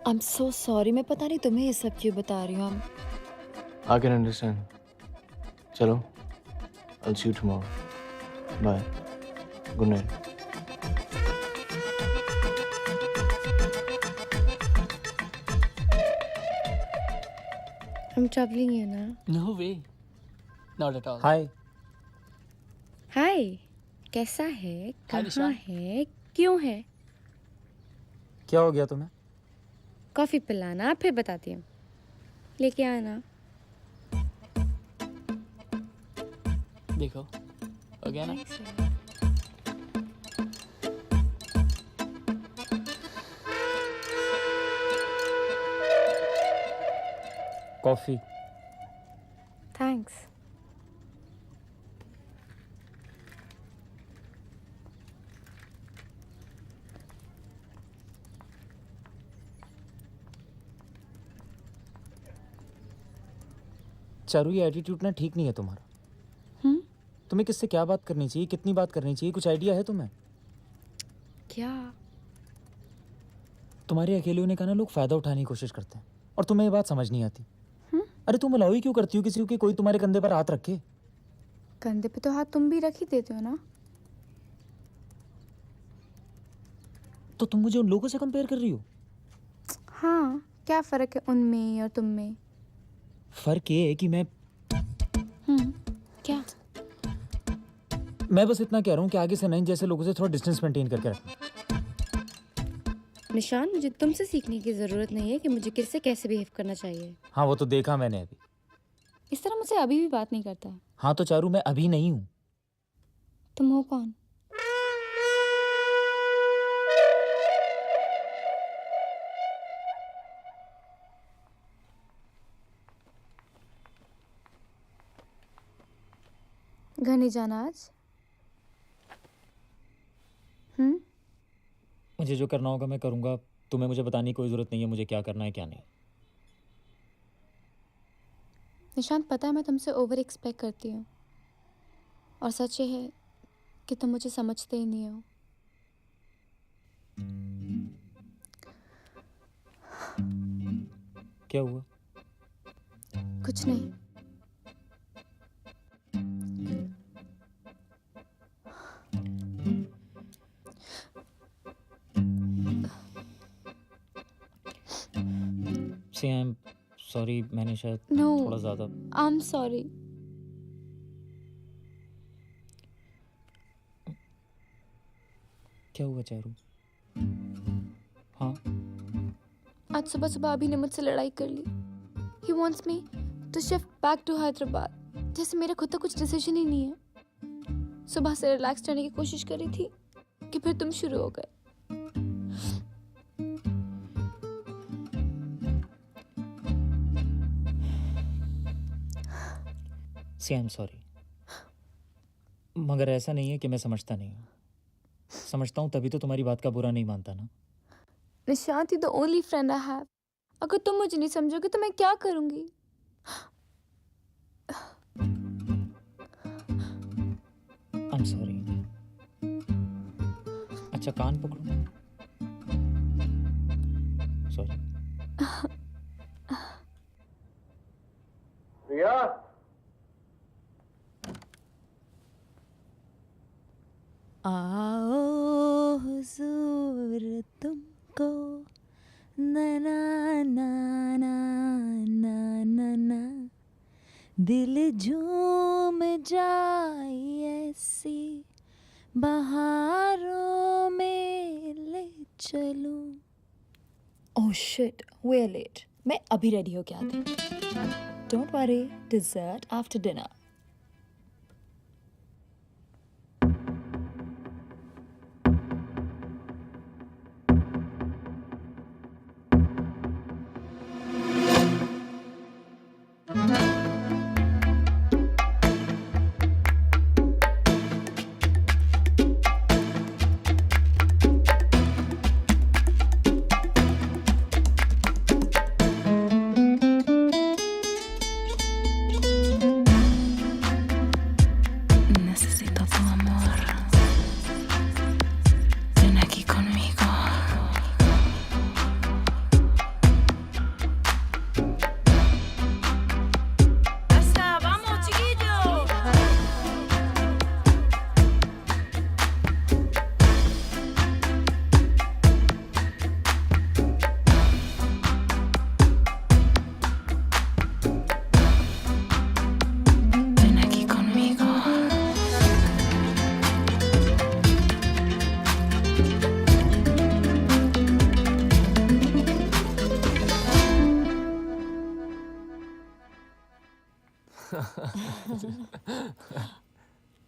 I'm so sorry, मैं पता नहीं तुम्हें ये सब क्यों बता रही हूँ। I can understand. चलो, I'll see you tomorrow. Bye. Good night. I'm troubling you ना? No way. Not at all. हाय हाय, कैसा है? कहाँ है? क्यों है? क्या हो गया तुम्हें? कॉफी पिलाना, फिर बताती हूँ। लेके आना। देखो, हो गया ना? कॉफी। थैंक्स। चारू, ये एटीट्यूड ना ठीक नहीं है तुम्हारा। तुम्हें किससे क्या बात करनी चाहिए, कितनी बात करनी चाहिए, कुछ आइडिया है तुम्हें? क्या? तुम्हारे अकेले होने का ना लोग फायदा उठाने की कोशिश करते हैं और तुम्हें ये बात समझ नहीं आती। अरे तुम अलाउ ही क्यों करती हो किसी को कि कोई तुम्हारे कंधे पर हाथ रखे? कंधे पे तो हाथ तुम भी रख ही देते हो ना। तो तुम मुझे उन लोगों से कंपेयर कर रही हो? हाँ, क्या फर्क है उनमें और तुम में? फर्क ये है कि क्या? मैं बस इतना कह रहा हूँ कि आगे से नहीं जैसे लोगों से थोड़ा डिस्टेंस मेंटेन करके रखना। निशान, मुझे तुमसे सीखने की जरूरत नहीं है कि मुझे किससे कैसे बिहेव करना चाहिए। हाँ, वो तो देखा मैंने अभी। इस तरह मुझसे अभी भी बात नहीं करता। हाँ तो चारू, मैं अभी नहीं हूँ। तुम हो कौन? घर नहीं जाना आज? मुझे जो करना होगा मैं करूँगा। तुम्हें मुझे बताने की कोई ज़रूरत नहीं है मुझे क्या करना है क्या नहीं। निशांत, पता है मैं तुमसे ओवर एक्सपेक्ट करती हूँ और सच ये है कि तुम मुझे समझते ही नहीं हो। क्या हुआ? कुछ नहीं। See, I'm sorry, मैंने शायद No, थोड़ा ज़्यादा। I'm sorry. क्या हुआ चारू? हाँ आज सुबह सुबह अभी ने मुझसे लड़ाई कर ली. He wants me to shift back to Hyderabad. जैसे मेरा खुद का कुछ डिसीजन ही नहीं है. सुबह से रिलैक्स रहने की कोशिश कर रही थी कि फिर तुम शुरू हो गए. सी आई एम सॉरी, मगर ऐसा नहीं है कि मैं समझता नहीं हूँ. समझता हूँ तभी तो तुम्हारी बात का बुरा नहीं मानता ना. Nishant, you the only friend I have. अगर तुम मुझे नहीं समझोगे तो मैं क्या करूंगी? आई एम सॉरी. अच्छा कान पकड़ो. सॉरी. प्रिया, आओ हुजूर तुमको ना ना ना ना ना ना ना दिल झूम जाए ऐसी बहारों में ले चलूं. Oh shit, we are late. मैं अभी रेडी हो गया था. Don't worry, dessert after dinner.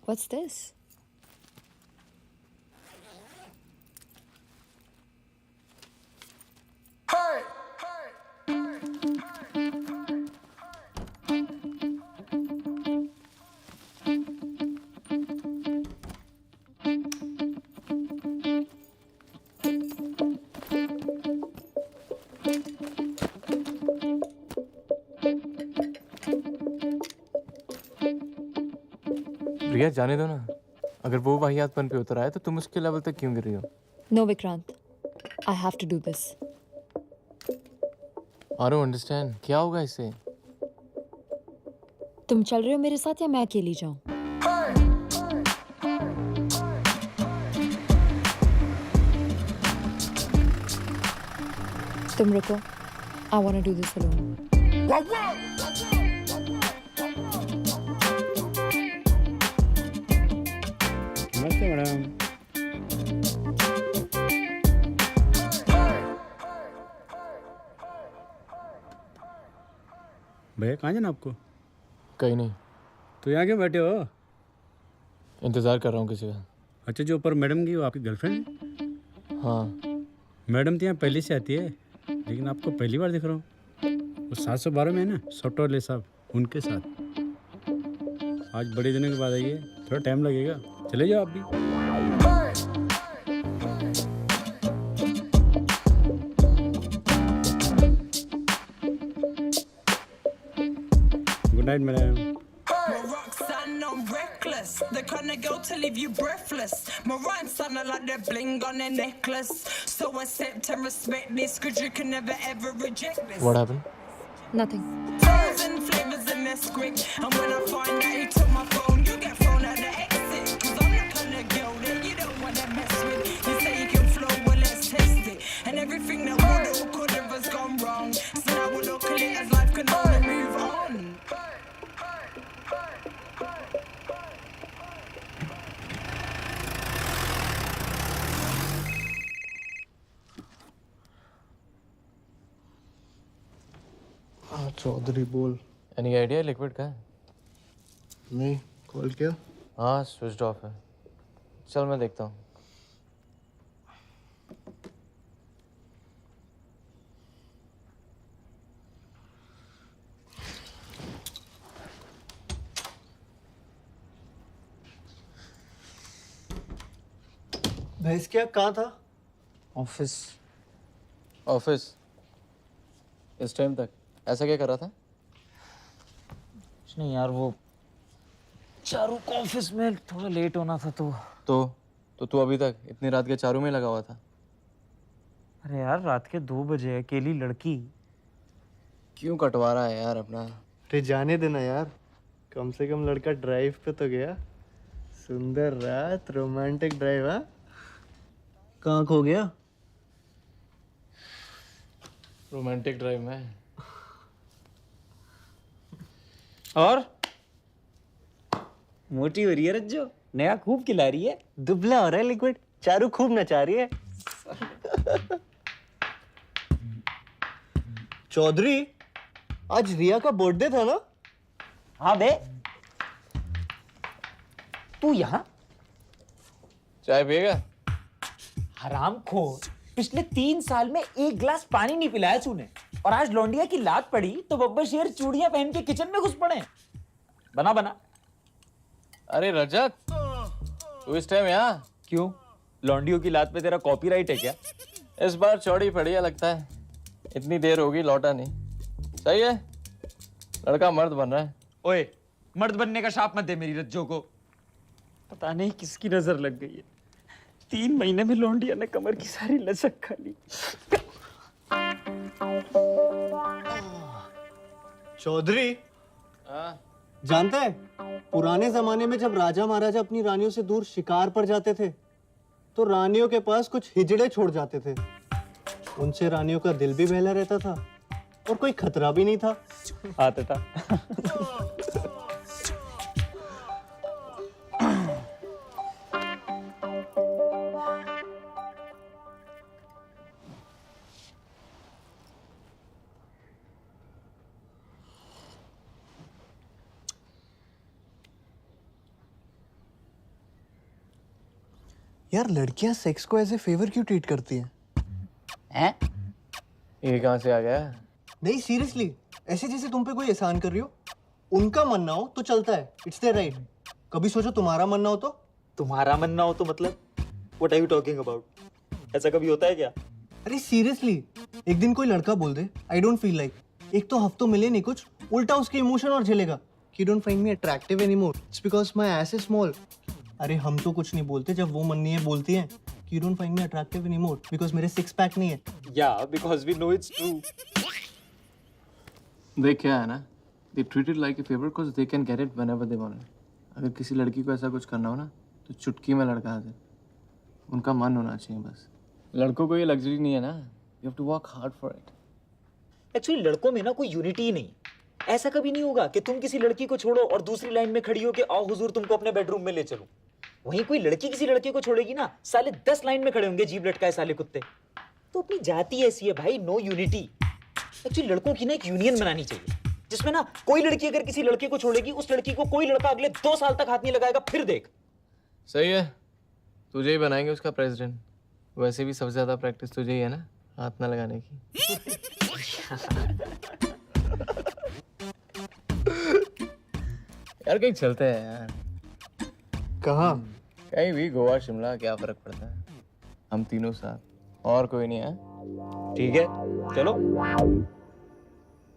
What's this? Priya, जाने दो ना. अगर वो वाहियातपन पे उतर आए तो तुम उसके लेवल तक क्यों गिर रही हो? No, Vikrant. I have to do this. I don't understand. क्या होगा इससे? तुम चल रहे हो मेरे साथ या मैं अकेली जाऊं? तुम रुको. I want to do this alone. नमस्ते मैडम. भैया कहाँ जाना आपको? कहीं नहीं. तो यहाँ क्यों बैठे हो? इंतजार कर रहा हूँ किसी का. अच्छा, जो ऊपर मैडम की वो आपकी गर्लफ्रेंड है? हाँ. मैडम तो यहाँ पहले से आती है, लेकिन आपको पहली बार दिख रहा हूँ. वो 712 में है ना, सॉफ्टवेयर साहब, उनके साथ. आज बड़े दिनों के बाद आई है, थोड़ा टाइम लगेगा. चले जाओ आप भी. Good night madam. I'm reckless, the kind of girl to leave you breathless. My rhymes sound like they're bling on their necklace. So accept and respect this, cause you can never ever reject this. What happened? Nothing. Flavors and flavors in their script. And when I find out he took my phone, you get thrown out the exit. Cause I'm the kind of girl that you don't wanna mess with. You say you can flow, well let's test it. And everything that would or could have has gone wrong. So now we'll look at it as life can only move on. Chaudhary बोल। एनी आइडिया लिक्विड का है? नहीं, कॉल किया? हाँ स्विच ऑफ है। चल मैं देखता हूँ। भैंस क्या कहाँ था? ऑफिस। ऑफिस इस टाइम तक ऐसा क्या कर रहा था? कुछ नहीं यार, वो चारू को ऑफिस में थोड़ा लेट होना था तो तू अभी तक इतनी रात के चारों में लगा हुआ था? अरे यार रात के 2 बजे अकेली लड़की। क्यों कटवा रहा है यार अपना? अरे जाने देना यार, कम से कम लड़का ड्राइव पे तो गया। सुंदर रात, रोमांटिक ड्राइव। हाँ, कहाँ खो गया? रोमांटिक ड्राइव में। और मोटी हो रही है रज्जो, नया खूब खिला रही है। दुबला हो रहा है लिक्विड, चारू खूब नचा रही है। चौधरी, आज रिया का बर्थडे था ना? हाँ बे, तू यहाँ? चाय पिएगा? हरामखोर, पिछले 3 साल में 1 गिलास पानी नहीं पिलाया तूने, और आज लौंडिया की लात पड़ी तो बब्बर शेर चूड़ियां पहन के किचन में घुस पड़े। बना। अरे रजत, तू इस टाइम यहाँ? क्यों, लौंडियों की लात पे तेरा कॉपीराइट है क्या? इस बार चौड़ी पड़ी है लगता है। इतनी देर होगी लौटा नहीं। सही है, लड़का मर्द बन रहा है। ओए, मर्द बनने का शाप मत दे मेरी रज्जो को। पता नहीं किसकी नजर लग गई है, 3 महीने में लौंडिया ने कमर की सारी लचक खा ली। चौधरी, जानते हैं पुराने जमाने में जब राजा महाराजा अपनी रानियों से दूर शिकार पर जाते थे तो रानियों के पास कुछ हिजड़े छोड़ जाते थे। उनसे रानियों का दिल भी बहला रहता था और कोई खतरा भी नहीं था। आता था। यार लड़कियां सेक्स को एज ए फेवर क्यों ट्रीट करती हैं? हैं? ये कहाँ से आ गया? नहीं सीरियसली, ऐसे जैसे तुम पे कोई एहसान कर रही हो। उनका मन ना हो तो चलता है, इट्स देयर राइट। कभी सोचो तुम्हारा मन ना हो तो? तुम्हारा मन ना हो तो मतलब? What are you talking about? ऐसा कभी होता है क्या? अरे सीरियसली, एक दिन कोई लड़का बोल दे आई डोंट फील लाइक, एक तो हफ्तों मिले नहीं कुछ, उल्टा उसके इमोशन और झेलेगा कि don't find me attractive anymore, it's because my S is small. अरे हम तो कुछ नहीं बोलते जब वो मन नहीं है बोलती हैं कि you don't find me attractive anymore because मेरे 6 पैक नहीं है। Yeah, because we know it's true. देख क्या है ना, they treat it like a favor because they can get it whenever they want it. अगर किसी लड़की को ऐसा कुछ करना हो ना तो चुटकी में लड़का आ जाए। उनका मन होना चाहिए बस। लड़कों को ये लग्जरी नहीं है ना, you have to work hard for it. Actually लड़कों में ना कोई यूनिटी ही नहीं। ऐसा कभी नहीं होगा कि तुम किसी लड़की को छोड़ो और दूसरी लाइन में खड़ी हो के आओ हुजूर तुमको अपने बेडरूम में ले चलूं। वहीं कोई लड़की किसी लड़के को छोड़ेगी ना, साले 10 लाइन में खड़े होंगे जीभ लटकाए साले कुत्ते। तो अपनी जाति ऐसी है भाई, नो यूनिटी। एक्चुअली लड़कों की ना एक यूनियन बनानी चाहिए जिसमें ना कोई लड़की अगर किसी लड़के को छोड़ेगी उस लड़की को कोई लड़का अगले 2 साल तक हाथ नहीं लगाएगा, फिर देख। सही है, तुझे ही बनाएंगे उसका प्रेसिडेंट। वैसे भी सबसे ज्यादा प्रैक्टिस तुझे ही है ना हाथ ना लगाने की। यार कहीं चलते हैं यार। कहाँ? कहीं भी, गोवा शिमला, क्या फर्क पड़ता है। हम तीनों साथ, और कोई नहीं है। ठीक है चलो।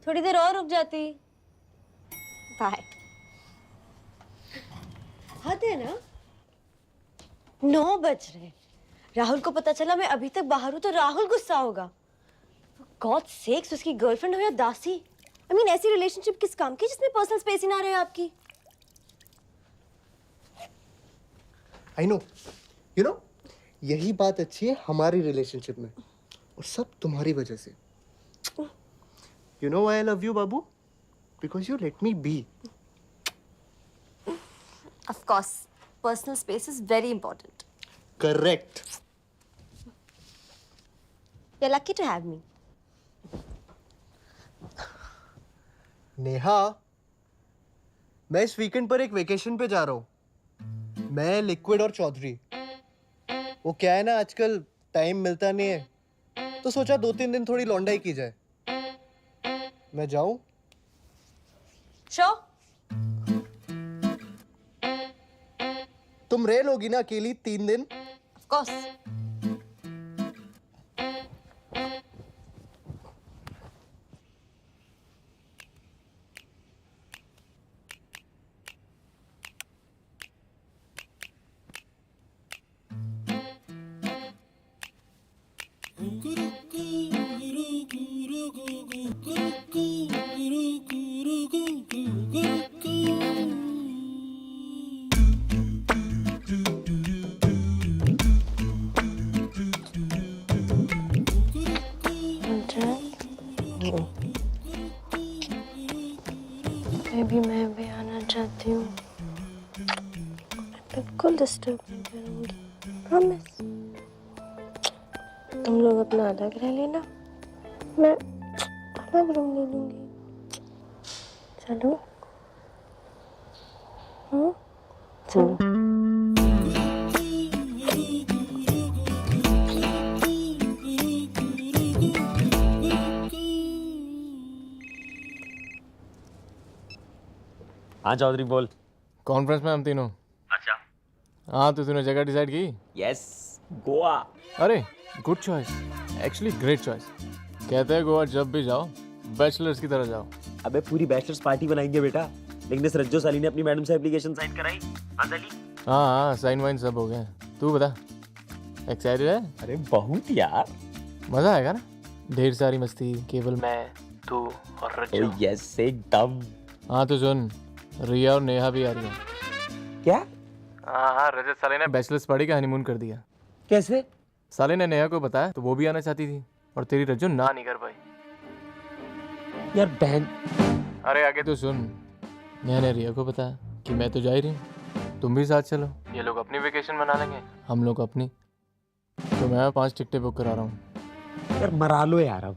थोड़ी देर और रुक जाती। बाय। हद है ना, 9 बज रहे। राहुल को पता चला मैं अभी तक बाहर हूँ तो राहुल गुस्सा होगा। गॉड सेक्स, उसकी गर्लफ्रेंड हो या दासी। आई मीन ऐसी रिलेशनशिप किस काम की जिसमें पर्सनल स्पेस ही ना रहे आपकी। आई नो, यू नो, यही बात अच्छी है हमारी रिलेशनशिप में और सब तुम्हारी वजह से। You know why I love you बाबू? Because you let me be. Of course, personal space is very important. Correct. You're lucky to have me. Neha, मैं इस वीकेंड पर एक वेकेशन पे जा रहा हूँ। मैं, लिक्विड और चौधरी। वो क्या है ना, आजकल टाइम मिलता नहीं है, तो सोचा 2-3 दिन थोड़ी लौंडाई की जाए। मैं जाऊं? श्योर। तुम रह लोगी ना अकेली 3 दिन? Of course. मैं भी आना चाहती हूँ। बिल्कुल डिस्टर्ब नहीं करूँगी, प्रॉमिस। तुम लोग अपना अलग रह लेना, मैं अलग रूम ले लूँगी। चलो? चलो। हाँ चौधरी बोल। कॉन्फ्रेंस में हम तीनों। अच्छा। हाँ, तो तूने जगह डिसाइड की? यस, गोवा। अरे good choice, actually great choice. कहते हैं गोवा जब भी जाओ बैचलर्स की तरह जाओ। अबे पूरी बैचलर्स पार्टी बनाएंगे बेटा। लेकिन इस रज्जो साली ने अपनी मैडम से एप्लीकेशन साइन कराई। हाँ साली? हाँ, साइन वाइन सब हो गए। तू बता, एक्साइटेड है? अरे बहुत यार, मजा आएगा ना? ढेर सारी मस्ती, केवल मैं, तू और रज्जो। यस एकदम। हाँ तो सुन, रिया और नेहा भी आ रही है। क्या? हाँ, रजत साले ने बैचलर्स पार्टी का हनीमून कर दिया। कैसे? साले ने नेहा को बताया तो वो भी आना चाहती थी, और तेरी रज्जो ना नहीं कर पाई। यार बहन। अरे आगे तो सुन, नेहा ने रिया को बताया कि मैं तो जा ही रही हूँ, तुम भी साथ चलो। ये लोग अपनी वेकेशन मना लेंगे, हम लोग अपनी। तो मैं 5 टिकटें बुक करा रहा हूँ। यार मरा लो यार अब।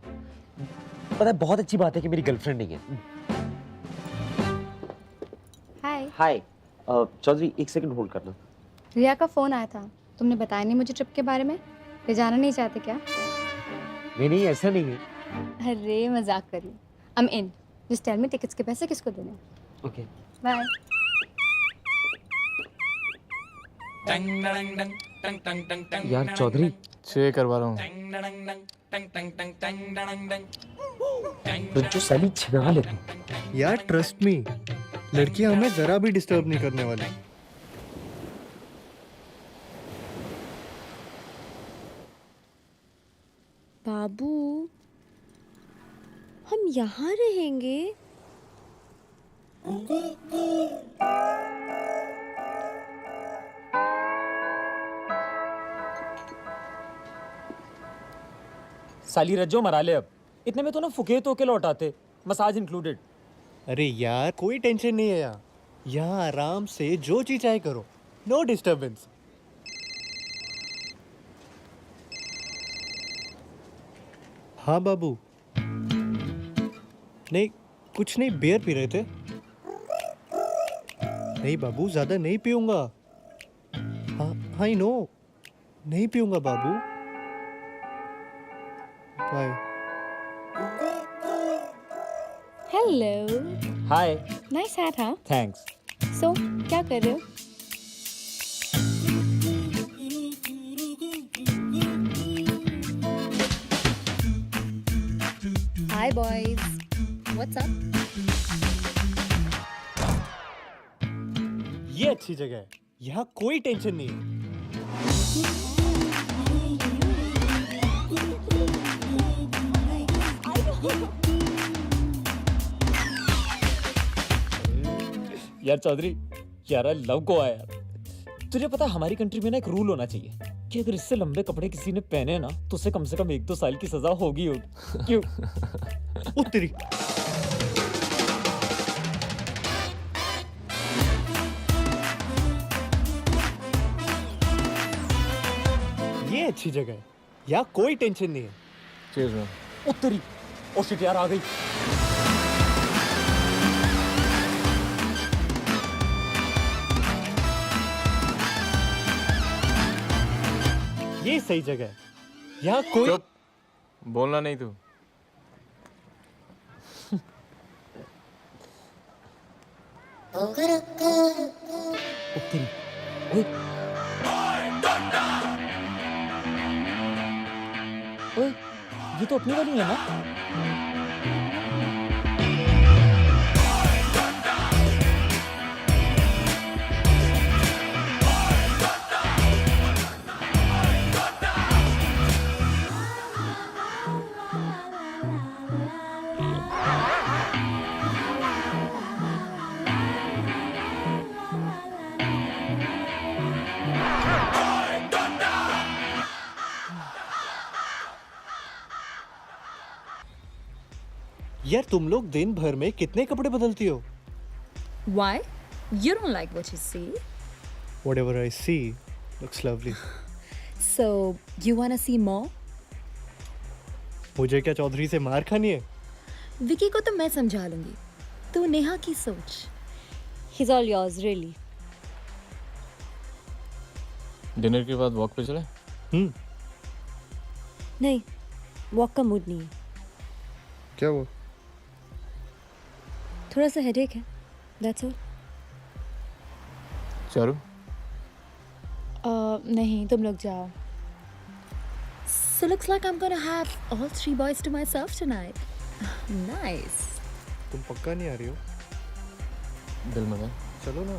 पता है बहुत अच्छी बात है कि मेरी गर्लफ्रेंड नहीं है। हाय। हाय चौधरी, एक सेकंड होल्ड करना। रिया का फोन आया था, तुमने बताया नहीं मुझे ट्रिप के बारे में। वे जाना नहीं चाहते क्या? नहीं ऐसा नहीं है। अरे मजाक कर रही हूँ। I'm in. Just tell me tickets के पैसे किसको देने हैं। Okay bye. यार चौधरी, 6 करवा रहा हूँ। रज्जो साली छिना लेती। यार ट्रस्ट मी, लड़कियां हमें जरा भी डिस्टर्ब नहीं करने वाली। बाबू, हम यहाँ रहेंगे? साली रज्जो मरा ले अब। इतने में तो ना फुकेत होके लौटाते, मसाज इंक्लूडेड। अरे यार कोई टेंशन नहीं है यहाँ आराम से जो चीज चाहे करो, नो डिस्टर्बेंस। हाँ बाबू। नहीं कुछ नहीं, बियर पी रहे थे। नहीं बाबू, ज्यादा नहीं पीऊंगा। हाँ आई नो, नहीं पीऊंगा बाबू। Bye. Hello. Hi. Nice hat. हाँ थैंक्स। सो क्या कर रहे हो? Hi boys, what's up? ये अच्छी जगह है, यहाँ कोई टेंशन नहीं है। यार चौधरी, यार आई लव गोवा यार। तुझे पता है हमारी कंट्री में ना एक रूल होना चाहिए कि अगर इससे लंबे कपड़े किसी ने पहने ना तो उसे कम से कम 1-2 साल की सजा होगी। क्यों? उत्तरी। ये अच्छी जगह है, यहाँ कोई टेंशन नहीं है। Cheers man. उत्तरी। ओ शिट यार, आ गई। ये सही जगह है। यहाँ कोई चुप, बोलना नहीं तू। तेरी ओए ओए ये तो अपनी वाली है ना? यार तुम लोग दिन भर में कितने कपड़े बदलती हो? Why? You don't like what you see. Whatever I see looks lovely. So, you wanna see more? मुझे क्या चौधरी से मार खानी है? विकी को तो मैं समझा लूंगी। तू नेहा की सोच। He's all yours, really. Dinner के बाद वॉक पे चले? नहीं, वॉक का मूड नहीं है। क्या वो? थोड़ा सा हेडेक है, that's all. चारू? नहीं, तुम लोग जाओ। So looks like I'm gonna have all 3 boys to myself tonight. Nice. तुम पक्का नहीं आ रही हो? दिल में है। चलो ना।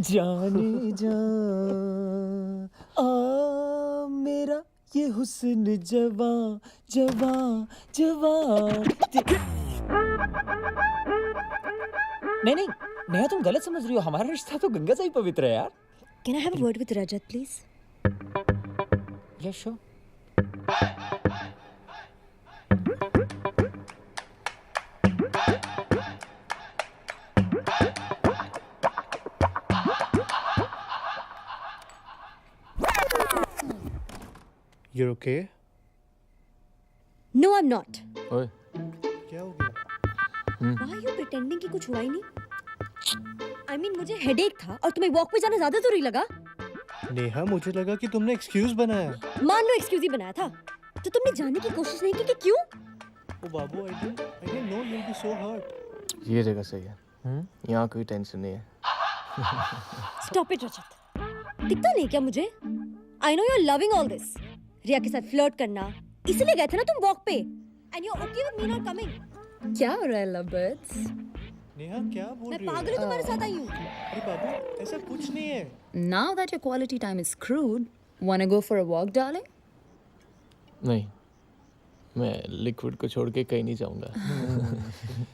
जाने जा मेरा ये हुस्न जवां जवां जवां। नहीं नेहा तुम गलत समझ रही हो, हमारा रिश्ता तो गंगा से ही पवित्र है यार। Can I have a word with Rajat, please? Yeah, sure. You're okay? No, I'm not. ओए, क्या हो गया? Why are you pretending कि कुछ हुआ ही नहीं? I mean, मुझे हेडेक था और तुम्हें वॉक पे जाना ज्यादा जरूरी लगा? नेहा मुझे लगा कि तुमने एक्सक्यूज बनाया। मान लो एक्सक्यूज ही बनाया था, तो तुमने जाने की कोशिश नहीं की कि क्यों? ओ बाबू, I didn't know you'll be so hurt. ये जगह सही है। यहाँ कोई टेंशन नहीं है। Stop it, रजत। दिखता नहीं क्या मुझे? I know you're loving all this. रिया के साथ फ्लर्ट करना, इसलिए गए थे ना तुम वॉक पे? And you're okay with me not coming? क्या हो रहा है lovebirds? नेहा क्या बोल मैं रही हो? पागल हूँ तुम्हारे साथ आई हूँ। अरे बाबू, ऐसा कुछ नहीं है। Now that your quality time is screwed, wanna go for a walk, darling? नहीं, मैं लिक्विड को छोड़ के कहीं नहीं जाऊंगा।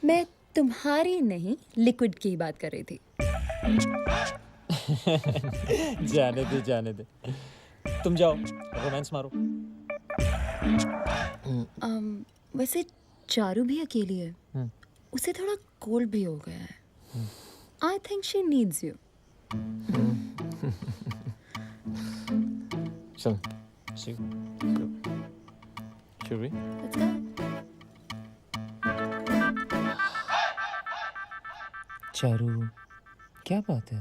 मैं तुम्हारी नहीं, लिक्विड की बात कर रही थी। जाने दे तुम जाओ रोमांस मारो। वैसे चारू भी अकेली है। उसे थोड़ा कोल्ड भी हो गया है। I think she needs you. चल, See you. should we? Let's go. Charu क्या बात है?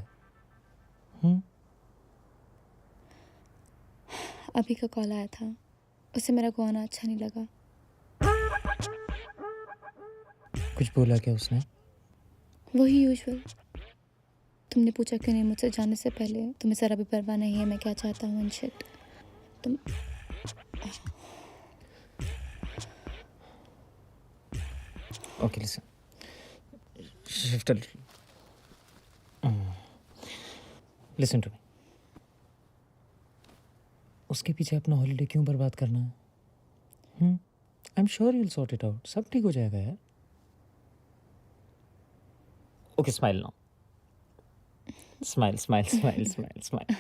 अभी का कॉल आया था, उसे मेरा गाना अच्छा नहीं लगा। कुछ बोला क्या उसने? वही यूजुअल। तुमने पूछा क्यों नहीं मुझसे जाने से पहले? तुम्हें जरा भी परवाह नहीं है मैं क्या चाहता हूँ एंड शिट। तुम Okay, listen. Shift a little. Listen to me. उसके पीछे अपना हॉलीडे क्यों बर्बाद करना है? I am sure you'll sort it out. सब ठीक हो जाएगा यार। Okay smile now. Smile smile smile smile smile.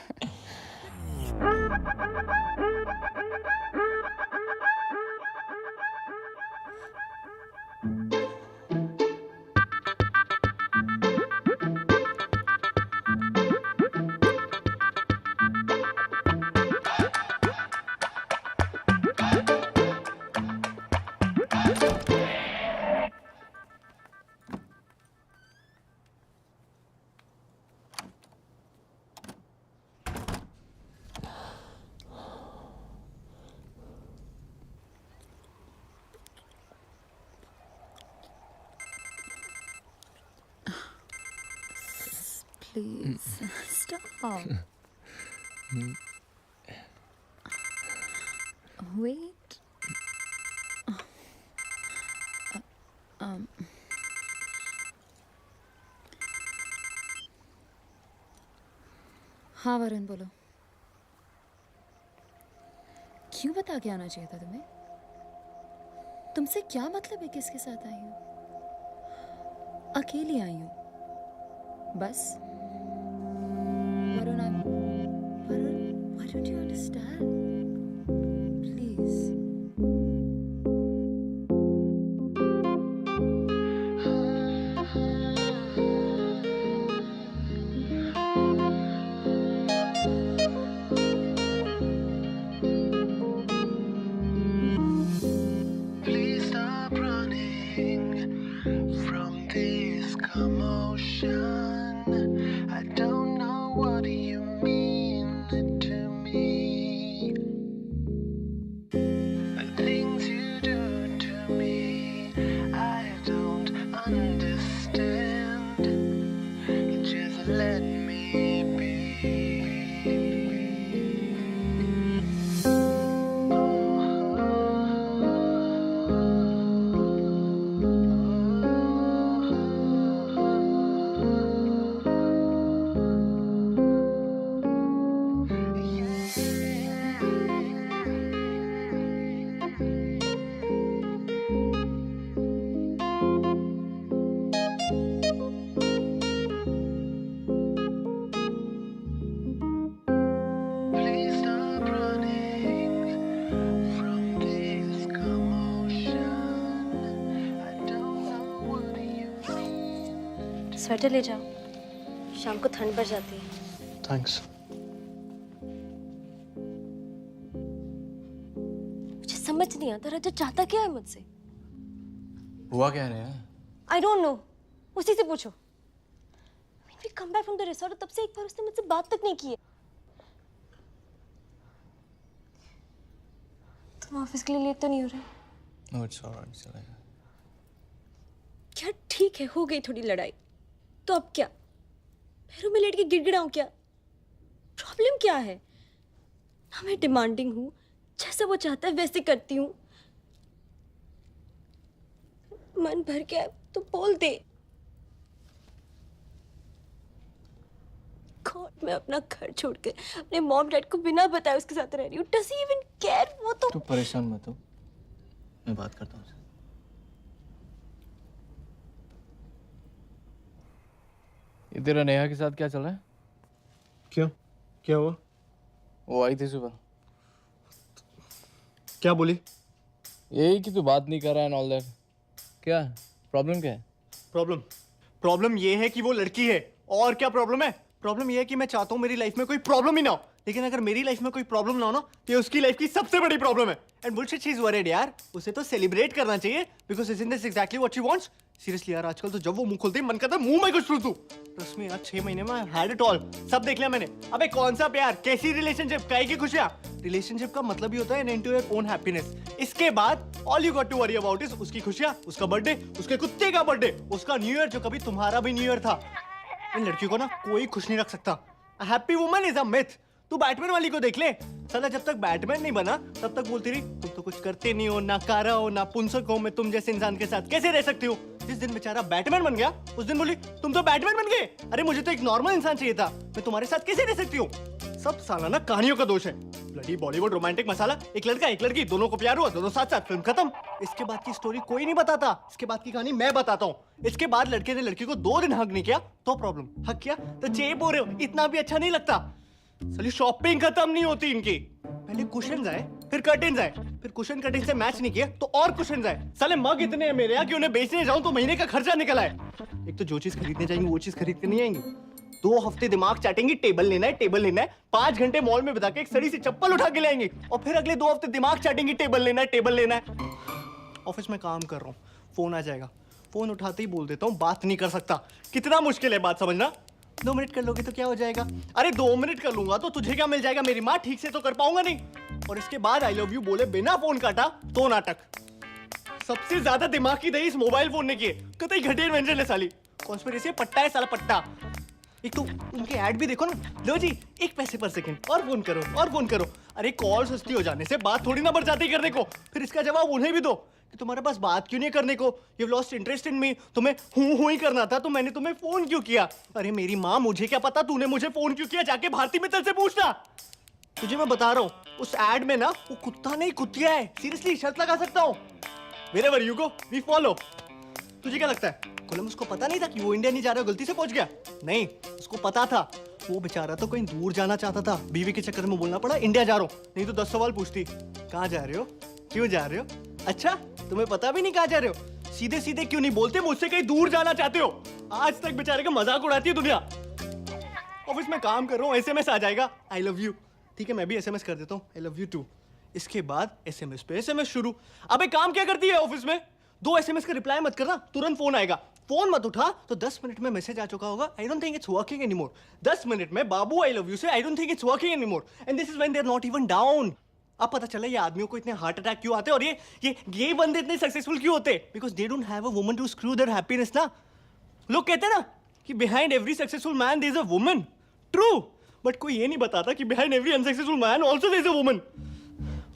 please. Stop. Wait. हाँ वरुण बोलो. क्यों बता के आना चाहिए था तुम्हें? तुमसे क्या मतलब है किसके साथ आई हूँ? अकेली आई हूँ बस. Varun, why don't you understand? Please. Please stop running from this commotion. I don't know what you mean to me. The things you do to me, I don't understand. Just let me be. Please stop running from this commotion. I don't know what you mean. Sweater ले जाओ, शाम को ठंड बढ़ जाती है. थैंक्स. मुझे समझ नहीं आता रजत चाहता क्या है मुझसे. हुआ क्या है? आई डोंट नो, उसी से पूछो. We come back from the resort, तब से एक बार उसने मुझसे बात तक नहीं की है. तुम ऑफिस के लिए लेट तो नहीं हो रहे? नो इट्स ऑलराइट, चलेगा. क्या ठीक है, हो गई थोड़ी लड़ाई तो अब क्या? पैरों में लेट के गिड़गिड़ाऊं क्या? प्रॉब्लम क्या है? ना मैं डिमांडिंग हूँ, जैसा वो चाहता है वैसे करती हूँ. मन भर के तो बोल दे. गॉड, मैं अपना घर छोड़ के अपने मॉम डैड को बिना बताए उसके साथ रह रही हूँ. Does he even care? वो तो तू परेशान मत हो, मैं बात करता हूँ. ये तेरा नेहा के साथ क्या चल रहा है? क्यों? क्या हुआ? वो आई थी सुबह. क्या बोली? यही कि तू बात नहीं कर रहा है, ऑल दैट. क्या प्रॉब्लम क्या है? प्रॉब्लम ये है कि वो लड़की है. और क्या प्रॉब्लम है? प्रॉब्लम ये है कि मैं चाहता हूँ मेरी लाइफ में कोई प्रॉब्लम ही ना हो. लेकिन अगर मेरी लाइफ में कोई प्रॉब्लम ना हो ना, तो ये उसकी लाइफ की सबसे बड़ी प्रॉब्लम है. And bullshit she is worried यार. उसे तो सेलिब्रेट करना चाहिए because isn't this exactly what she wants. Seriously यार, आजकल तो जब वो मुंह खोलती है मन करता है मुंह में कुछ ठूस दूं. ट्रस्ट मी यार, 6 महीने में आई हैड इट ऑल. सब देख लिया मैंने. अबे कौन सा प्यार, कैसी रिलेशनशिप, काहे की खुशियां. रिलेशनशिप का मतलब ही होता है इनटू योर ओन हैप्पीनेस. इसके बाद all you got to worry about is उसकी खुशियां, उसका बर्थडे, उसके कुत्ते का बर्थडे, उसका न्यू ईयर जो कभी तुम्हारा भी न्यू ईयर था. इन लड़कियों को ना कोई खुश नहीं रख सकता. A happy woman is a myth. तू बैटमैन वाली को देख ले. साला जब तक बैटमैन नहीं बना तब तक बोलती रही तुम तो कुछ करते नहीं हो, ना कारा हो, ना पुंसक हो, मैं तुम जैसे इंसान के साथ कैसे रह सकती हो. जिस दिन बेचारा बैटमैन बन गया उस दिन बोली तुम तो बैटमैन बन गए. अरे मुझे तो एक नॉर्मल इंसान चाहिए था. मैं तुम्हारे साथ कैसे रह सकती हूँ? सब साला ना कहानियों का दोष है. ब्लडी बॉलीवुड रोमांटिक मसाला. एक लड़का एक लड़की, दोनों को प्यार हुआ, दोनों साथ साथ, फिल्म खत्म. इसके बाद की स्टोरी कोई नहीं बताता. इसके बाद की कहानी मैं बताता हूँ. इसके बाद लड़के ने लड़की को 2 दिन हक नहीं किया तो प्रॉब्लम. हक किया तो चेप हो रहे हो. इतना भी अच्छा नहीं लगता. साली शॉपिंग खत्म नहीं होती इनकी. पहले कुशन्स आए, फिर कर्टेन्स आए, फिर कुशन कर्टेन से मैच नहीं किया तो और कुशन्स आए. साले मग इतने हैं मेरे यहाँ कि उन्हें बेचने जाऊं तो महीने का खर्चा निकल आए. एक तो जो चीज खरीदने जाएंगे वो चीज खरीद के नहीं आएंगी. 2 हफ्ते दिमाग चाटेंगी, टेबल लेना है, टेबल लेना है. 5 घंटे मॉल में बिता के एक सड़ी सी चप्पल उठा के लाएंगे और फिर अगले 2 हफ्ते दिमाग चाटेंगी, टेबल लेना है, टेबल लेना है. ऑफिस में काम कर रहा हूँ, फोन आ जाएगा, फोन उठाते ही बोल देता हूँ बात नहीं कर सकता. कितना मुश्किल है बात समझना. 2 मिनट कर लोगे तो क्या हो जाएगा? अरे 2 मिनट कर लूंगा तो तुझे क्या मिल जाएगा? मेरी माँ ठीक से तो कर पाऊंगा नहीं. और इसके बाद आई लव यू बोले बिना फोन काटा तो नाटक. सबसे ज्यादा दिमाग की दही इस मोबाइल फोन ने की है. कतई घटिया इन्वेंशन है साली. कॉन्स्पिरेसी पट्टा है साला, पट्टा. एक तो उनके ऐड भी देखो ना, लो जी 1 पैसे पर सेकंड, और फोन करो और फोन करो। अरे कॉल सस्ती हो जाने से बात थोड़ी ना बढ़ जाती करने को। फिर इसका जवाब उन्हें भी दो कि तुम्हारे पास बात क्यों नहीं करने को, यू लॉस्ट इंटरेस्ट इन मी, तुम्हें हूं ही करना था तो मैंने तुम्हें फोन क्यों किया। अरे मेरी माँ, मुझे क्या पता तूने मुझे फोन क्यों किया, जाके भारती मित्तल से पूछना। तुझे मैं बता रहा हूँ उस एड में ना वो कुत्ता नहीं कुतिया है, सीरियसली शर्त लगा सकता हूँ। Wherever you go, we follow. तुझे क्या लगता है कोलंबस को पता नहीं था कि वो इंडिया नहीं जा रहा, गलती से पहुंच गया? नहीं, उसको पता था। वो बेचारा तो कहीं दूर जाना चाहता था, बीवी के चक्कर में बोलना पड़ा इंडिया जा रहा हूँ, नहीं तो 10 सवाल पूछती, कहाँ जा रहे हो, क्यों जा रहे हो, अच्छा तुम्हें पता भी नहीं कहाँ जा रहे हो, सीधे सीधे क्यों नहीं बोलते मुझसे कहीं दूर जाना चाहते हो। आज तक बेचारे का मजाक उड़ाती है दुनिया। ऑफिस में काम कर रहा हूँ, एसएमएस आ जाएगा आई लव यू, ठीक है मैं भी एसएमएस कर देता हूँ आई लव यू टू। इसके बाद एसएमएस पे एसएमएस शुरू। अबे काम क्या करती है ऑफिस में, 2 एसएमएस का रिप्लाई मत करना, तुरंत फोन आएगा, फोन मत उठा तो 10 मिनट में मैसेज आ चुका होगा, I don't think it's working anymore. 10 minute में बाबू आई लव यू से I don't think it's working anymore, and this is when they are not even down. अब पता चला ये आदमियों को इतने हार्ट अटैक क्यों आते हैं और ये बंदे इतने सक्सेसफुल क्यों होते, because they don't have a woman to screw their happiness ना। लोग कहते हैं ना कि behind every successful man there is a woman, true, but कोई ये नहीं बताता कि behind every unsuccessful man also there is a woman.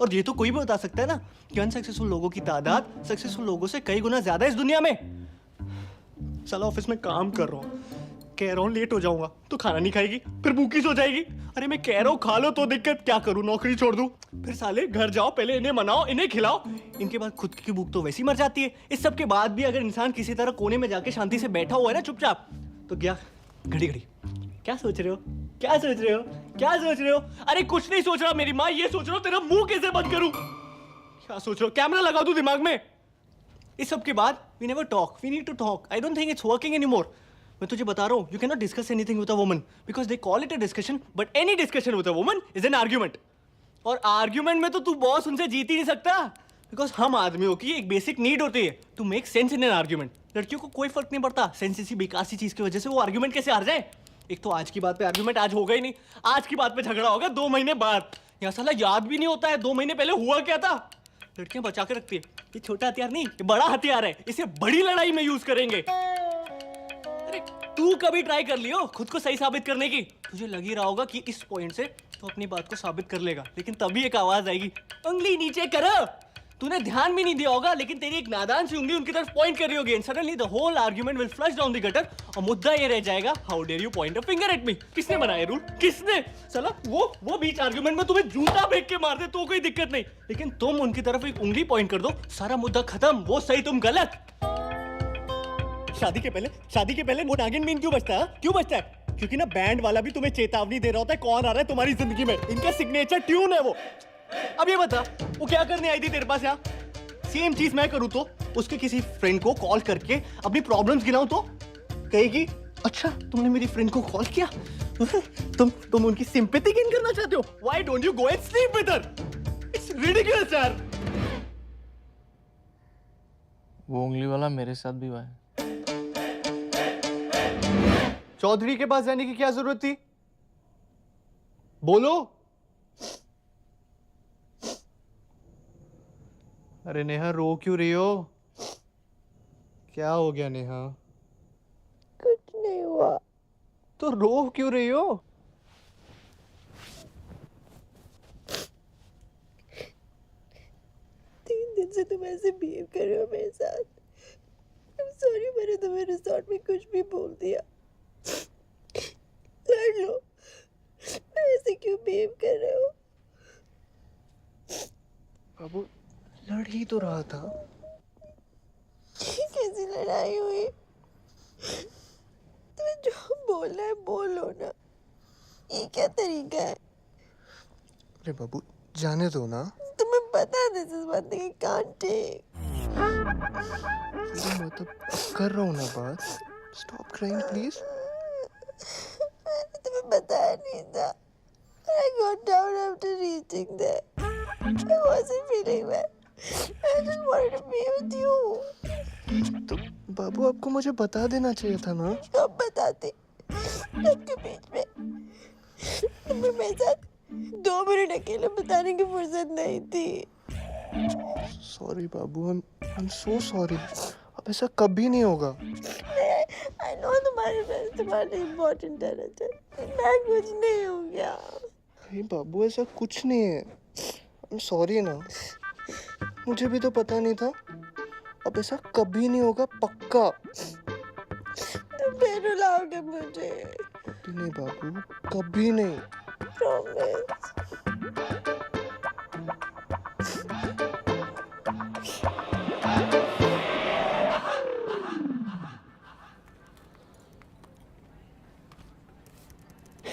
और ये तो कोई भी बता सकता है ना कि अनसक्सेसफुल लोगों की तादाद सक्सेसफुल लोगों से कई गुना ज्यादा है इस दुनिया में। साला ऑफिस में काम कर रहा हूँ, कह रहा हूँ लेट हो जाऊंगा तो खाना नहीं खाएगी, फिर भूखी सो जाएगी। अरे मैं कह रहा हूँ खा लो तो दिक्कत, क्या करूँ नौकरी छोड़ दूँ? फिर साले घर जाओ, पहले इन्हें मनाओ, इन्हें खिलाओ, इनके बाद खुद की भूख तो वैसे ही मर जाती है। इस सब के बाद भी अगर इंसान किसी तरह कोने में जाके शांति से बैठा हुआ है ना चुपचाप, तो क्या घड़ी घड़ी क्या सोच रहे हो, क्या सोच रहे हो, क्या सोच रहे हो? अरे कुछ नहीं सोच रहा मेरी माँ, ये सोच रहा हूँ तेरा मुंह कैसे बंद करूँ। क्या सोच रहे हो, कैमरा लगा दूं दिमाग में? इस सब के बाद we never talk, we need to talk, I don't think it's working anymore. मैं तुझे बता रहा हूँ you can not discuss anything with a woman because they call it a discussion, but any discussion with a woman is an argument. और आर्ग्यूमेंट में तो तू बॉस उनसे जीत ही नहीं सकता, बिकॉज हम आदमियों की एक बेसिक नीड होती है to make sense in an argument. लड़कियों को कोई फर्क नहीं पड़ता सेंस इसी बेकार सी चीज की वजह से वो आर्ग्यूमेंट कैसे हार जाए। एक तो आज की बात पे आर्ग्यूमेंट आज होगा ही नहीं, आज की बात पे झगड़ा होगा 2 महीने बाद। यहाँ साला याद भी नहीं होता है 2 महीने पहले हुआ क्या था। लड़कियां बचा के रखती है, ये छोटा हथियार नहीं, ये बड़ा हथियार है, इसे बड़ी लड़ाई में यूज करेंगे। अरे तू कभी ट्राई कर लियो खुद को सही साबित करने की? तुझे लग ही रहा होगा कि इस पॉइंट से तो अपनी बात को साबित कर लेगा, लेकिन तभी एक आवाज आएगी, उंगली नीचे करो। तूने ध्यान भी नहीं दिया होगा, लेकिन तेरी एक नादान सी उंगली उनकी तरफ पॉइंट कर रही होगी, and suddenly the whole argument will flush down the gutter, और मुद्दा ये रह जाएगा, how dare you point a finger at me. किसने बनाया रूल, किसने? साला वो बीच आर्गुमेंट में तुम्हें जूता फेंक के मार दे तो कोई दिक्कत नहीं, लेकिन तुम उनकी तरफ एक उंगली पॉइंट कर दो, सारा मुद्दा खत्म, वो सही तुम गलत। शादी के पहले वो नागिन मीन क्यों बजता है? क्यों बजता है? क्योंकि ना बैंड वाला भी तुम्हें चेतावनी दे रहा होता है कौन आ रहा है तुम्हारी जिंदगी में, इनका सिग्नेचर ट्यून है वो। अब ये बता वो क्या करने आई थी तेरे पास यहाँ? सेम चीज मैं करूँ तो उसके किसी फ्रेंड को कॉल करके अपनी प्रॉब्लम्स गिनाऊं तो कहेगी अच्छा तुमने मेरी फ्रेंड को कॉल किया, तुम उनकी सिंपैथी गेन करना चाहते हो, why don't you go and sleep with her? It's ridiculous यार। वो उंगली वाला मेरे साथ भी हुआ है। चौधरी के पास जाने की क्या जरूरत थी? बोलो। अरे नेहा रो क्यों रही हो? क्या हो गया नेहा? कुछ नहीं हुआ। तो रो क्यों रही हो? 3 दिन से तुम ऐसे बिहेव कर रहे हो मेरे साथ। I'm sorry मैंने तुम्हें रिसोर्ट में कुछ भी बोल दिया। लड़ लो, ऐसे क्यों बिहेव कर रहे हो? बाबू लड़ ही तो रहा था। कैसी लड़ाई हुई? तुम्हें जो बोलना है बोलो ना, ये क्या तरीका है? अरे बाबू जाने दो ना। तुम्हें पता है this is one thing I can't take. मतलब कर रहा हूँ ना बात, स्टॉप क्राइंग प्लीज। मैंने तुम्हें बताया नहीं था। I got down after reaching there. I wasn't feeling well. I just wanted to be with you. तो बाबू आपको मुझे बता देना चाहिए था ना। कब बताते? सबके बीच में तुम्हें मेरे साथ 2 मिनट अकेले बताने की फुर्सत नहीं थी। Sorry Babu, I'm so sorry. अब ऐसा कभी नहीं होगा। आई नो तुम्हारे फ्रेंड्स तुम्हारे इम्पोर्टेंट है रजत। मैं कुछ नहीं हो गया। अरे बाबू ऐसा कुछ नहीं है। I'm sorry ना, मुझे भी तो पता नहीं था। अब ऐसा कभी नहीं होगा, पक्का। तुम फिर रुलाओगे मुझे। कभी नहीं बाबू, कभी नहीं। प्रॉमिस।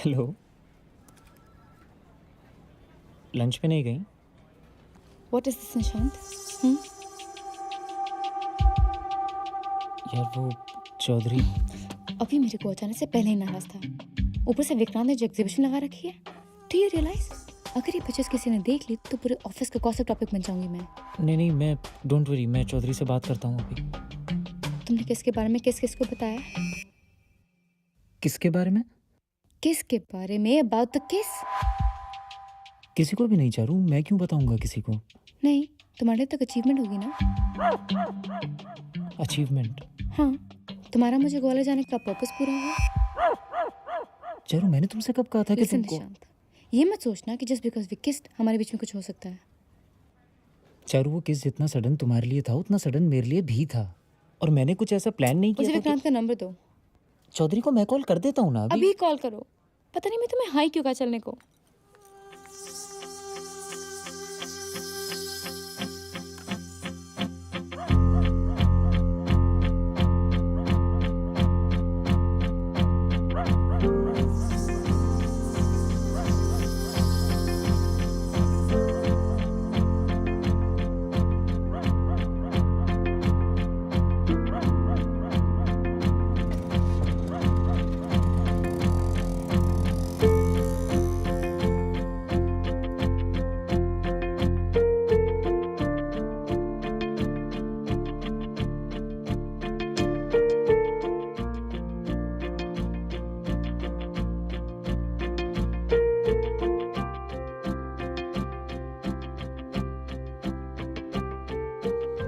हेलो, लंच पे नहीं गई? What is this, Nishant? यार वो चौधरी अभी मेरे को अचानक से पहले ही नाराज था, ऊपर से विक्रांत ने जो एग्जीबिशन लगा रखी है। डू यू रियलाइज अगर ये पिक्चर्स किसी ने देख ली तो पूरे ऑफिस का गॉसिप टॉपिक बन जाऊंगी मैं। नहीं, मैं डोंट वरी, मैं चौधरी से बात करता हूँ अभी। तुमने किसके बारे में किस किस को बताया? किसके बारे में? किसके बारे में? अबाउट द किस? किसी को भी नहीं चारू, मैं क्यों बताऊंगा किसी को? नहीं, तुम्हारे तक अचीवमेंट होगी ना। अचीवमेंट? हाँ, तुम्हारा मुझे ग्वालियर जाने का पर्पस पूरा हुआ। चारू मैंने तुमसे कब कहा था कि Listen, तुमको? निशांत, ये मत सोचना कि जस्ट बिकॉज वी किस्ड हमारे बीच में कुछ हो सकता है। चारू वो किस जितना सडन तुम्हारे लिए था उतना सडन मेरे लिए भी था, और मैंने कुछ ऐसा प्लान नहीं मुझे किया था विक्रांत का नंबर दो। चौधरी को मैं कॉल कर देता हूँ ना अभी। अभी कॉल करो। पता नहीं मैं तुम्हें हाई क्यों कहा चलने को।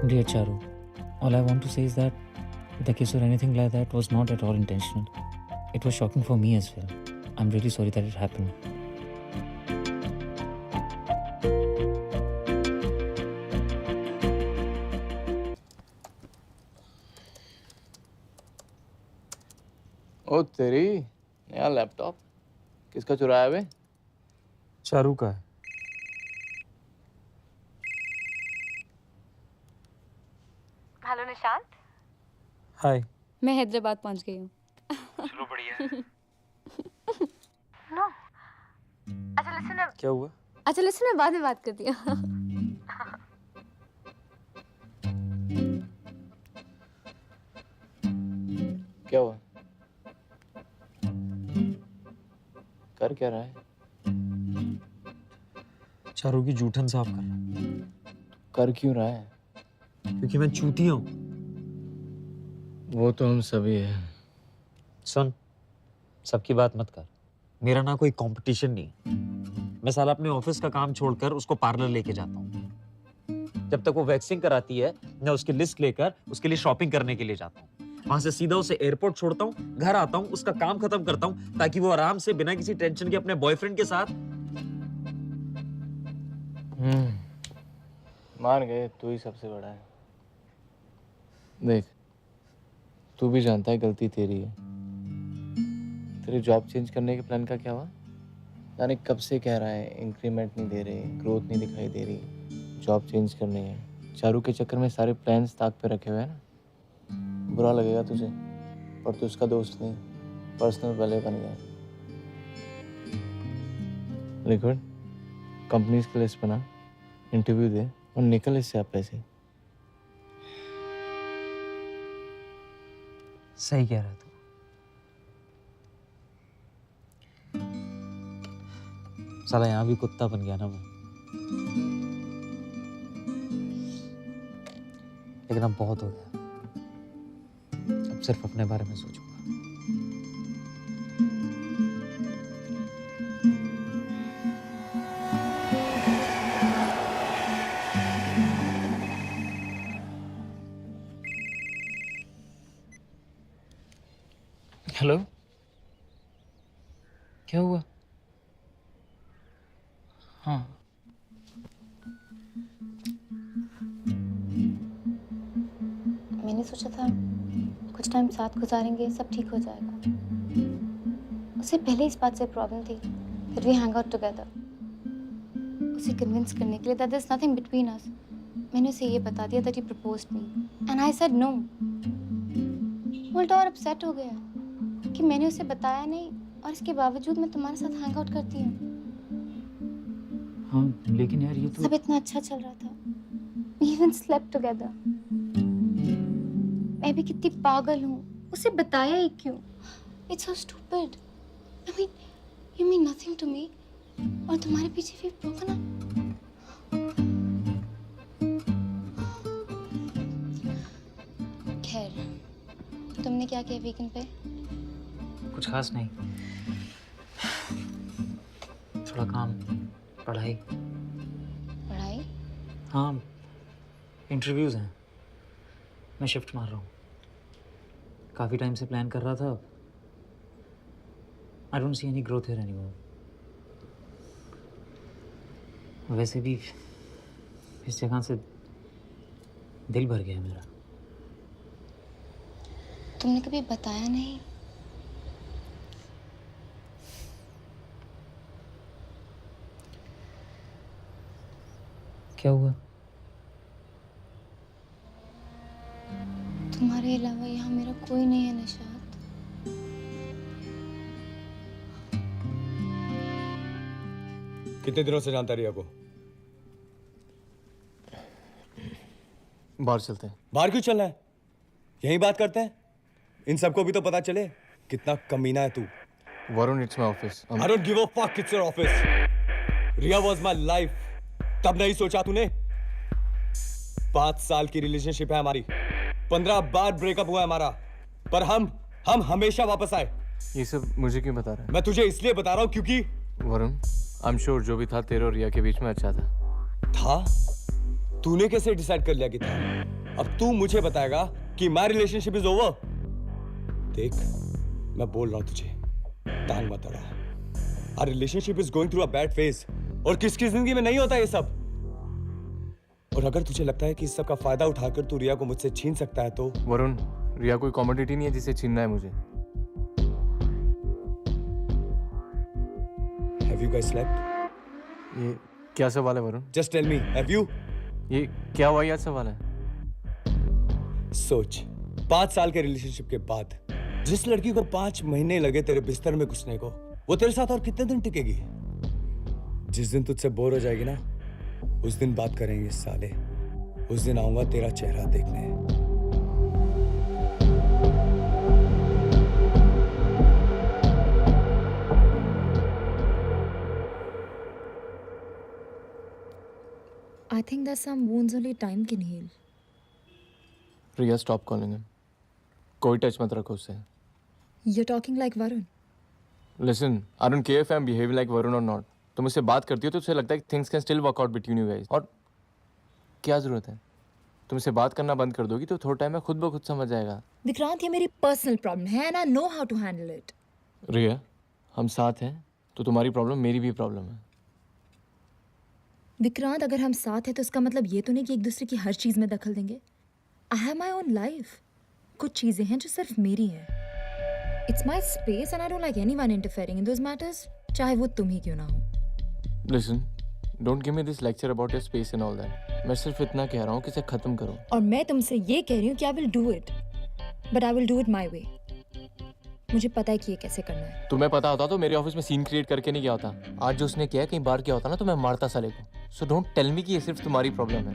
Dear Charu, all I want to say is that the kiss or anything like that was not at all intentional. It was shocking for me as well. I'm really sorry that it happened. ओ तेरी नया लैपटॉप किसका चुराया बे? चारू का है। हेलो निशांत। हाय। मैं हैदराबाद पहुंच गई हूँ। चलो बढ़िया। नो। अच्छा लिसन, क्या हुआ? अच्छा लिसन, मैं बाद में बात करती हूँ। क्या हुआ? कर क्या रहा है? चारू की जूठन साफ कर रहा। कर क्यों रहा है? क्योंकि मैं चूतिया हूँ। वो तो हम सभी हैं। सुन, सबकी बात मत कर। मेरा ना कोई कंपटीशन नहीं। मैं साला अपने ऑफिस का काम छोड़कर उसको पार्लर लेके जाता हूँ। जब तक वो वैक्सिंग कराती है, मैं उसकी लिस्ट लेकर उसके लिए शॉपिंग करने के लिए जाता हूँ। वहां से सीधा उसे एयरपोर्ट छोड़ता हूँ, घर आता हूँ, उसका काम खत्म करता हूँ ताकि वो आराम से बिना किसी टेंशन के अपने बॉयफ्रेंड के साथ। मान गए, तू ही सबसे बड़ा है। देख, तू भी जानता है गलती तेरी है। तेरे जॉब चेंज करने के प्लान का क्या हुआ? यानी कब से कह रहा है, इंक्रीमेंट नहीं दे रही, ग्रोथ नहीं दिखाई दे रही, जॉब चेंज करनी है। चारू के चक्कर में सारे प्लान्स ताक पे रखे हुए हैं ना। बुरा लगेगा तुझे, पर तू उसका दोस्त नहीं, पर्सनल वाले बन गया। लिक्विड कंपनीज की लिस्ट बना, इंटरव्यू दे और निकल इससे आप पैसे। सही कह रहा तू। साला यहाँ भी कुत्ता बन गया ना मैं। लेकिन अब बहुत हो गया। अब सिर्फ अपने बारे में सोचूंगा। क्या हुआ? हाँ मैंने सोचा था कुछ टाइम साथ गुजारेंगे, सब ठीक हो जाएगा। उसे पहले इस बात से प्रॉब्लम थी, फिर वी हैंग आउट टुगेदर। उसे कन्विंस करने के लिए that there is nothing between us, मैंने उसे ये बता दिया that he proposed me and I said no. उल्टा और अपसेट हो गया कि मैंने उसे बताया नहीं और इसके बावजूद मैं तुम्हारे साथ हैंग आउट करती हूँ। हाँ, लेकिन यार ये तो सब इतना अच्छा चल रहा था, we even slept together। मैं भी कितनी पागल हूँ, उसे बताया ही क्यों? It's so stupid। I mean, you mean nothing to me और तुम्हारे पीछे भी broken up। खैर, तुमने क्या किया वीकेंड पे? कुछ खास नहीं, थोड़ा काम, पढ़ाई। पढ़ाई? हाँ, इंटरव्यूज हैं, मैं शिफ्ट मार रहा हूँ। काफ़ी टाइम से प्लान कर रहा था। I don't see any growth here anymore. वैसे भी इस जगह से दिल भर गया मेरा। तुमने कभी बताया नहीं? क्या हुआ? तुम्हारे अलावा यहाँ मेरा कोई नहीं है निशात। कितने दिनों से जानता रिया को? बाहर चलते हैं। बाहर क्यों चलना है? यहीं बात करते हैं। इन सबको भी तो पता चले कितना कमीना है तू। Varun, it's my office. I don't give a fuck, it's your office. Riya was my life. तब नहीं सोचा तूने? 5 साल की रिलेशनशिप है हमारी, 15 बार ब्रेकअप हुआ है हमारा, पर हम हमेशा वापस आए। ये सब मुझे क्यों बता रहा है? मैं तुझे इसलिए बता रहा हूँ क्योंकि वरुण, आई एम श्योर जो भी था तेरे और रिया के बीच में अच्छा था। तूने कैसे डिसाइड कर लिया कि था? अब तू मुझे बताएगा कि माय रिलेशनशिप इज ओवर। देख, मैं बोल रहा हूँ तुझे, टांग मत अड़ा। Our relationship is going through a bad phase, और किसकी जिंदगी में नहीं होता ये सब। और अगर तुझे लगता है कि इस सब का फायदा उठाकर तू रिया को मुझसे छीन सकता है तो वरुण, रिया कोई कमोडिटी नहीं है जिसे छीनना है मुझे। Have you guys slept? ये क्या सवाल है Varun? Just tell me, have you? ये क्या वाहियात सवाल है? सोच, 5 साल के रिलेशनशिप के बाद जिस लड़की को 5 महीने लगे तेरे बिस्तर में घुसने को, वो तेरे साथ और कितने दिन टिकेगी? जिस दिन तुझसे बोर हो जाएगी ना, उस दिन बात करेंगे साले। उस दिन आऊंगा तेरा चेहरा देखने। I think that some wounds only time can heal. Riya, stop calling him. कोई टच मत रखो उससे। You're talking like Varun. Listen, I don't care if I'm behaving like Varun or not. तुम मुझसे बात करती हो तो उसे लगता है कि things can still work out between you guys. और क्या जरूरत है? तुम इससे बात करना बंद कर दोगी तो थोड़ा टाइम में खुद ब खुद समझ जाएगा। विक्रांत, ये मेरी पर्सनल प्रॉब्लम है and I know how to handle it. रिया, हम साथ हैं तो तुम्हारी प्रॉब्लम मेरी भी प्रॉब्लम है। विक्रांत, अगर हम साथ हैं तो इसका मतलब ये तो नहीं कि एक दूसरे की हर चीज में दखल देंगे। I have my own life. कुछ चीजें हैं जो सिर्फ मेरी हैं। It's my space and I don't like anyone interfering in those matters, चाहे वो तुम ही क्यों ना हो। Listen, don't give me this lecture about your space and all that. मैं सिर्फ इतना कह रहा हूँ कि इसे खत्म करो। और मैं तुमसे ये कह रही हूँ कि I will do it, but I will do it my way. मुझे पता है कि ये कैसे करना है। तुम्हें पता होता तो मेरे ऑफिस में सीन क्रिएट करके नहीं गया होता। आज जो उसने किया कहीं बार किया होता ना तो मैं मारता साले को। So don't tell me कि ये सिर्फ तुम्हारी प्रॉब्लम है।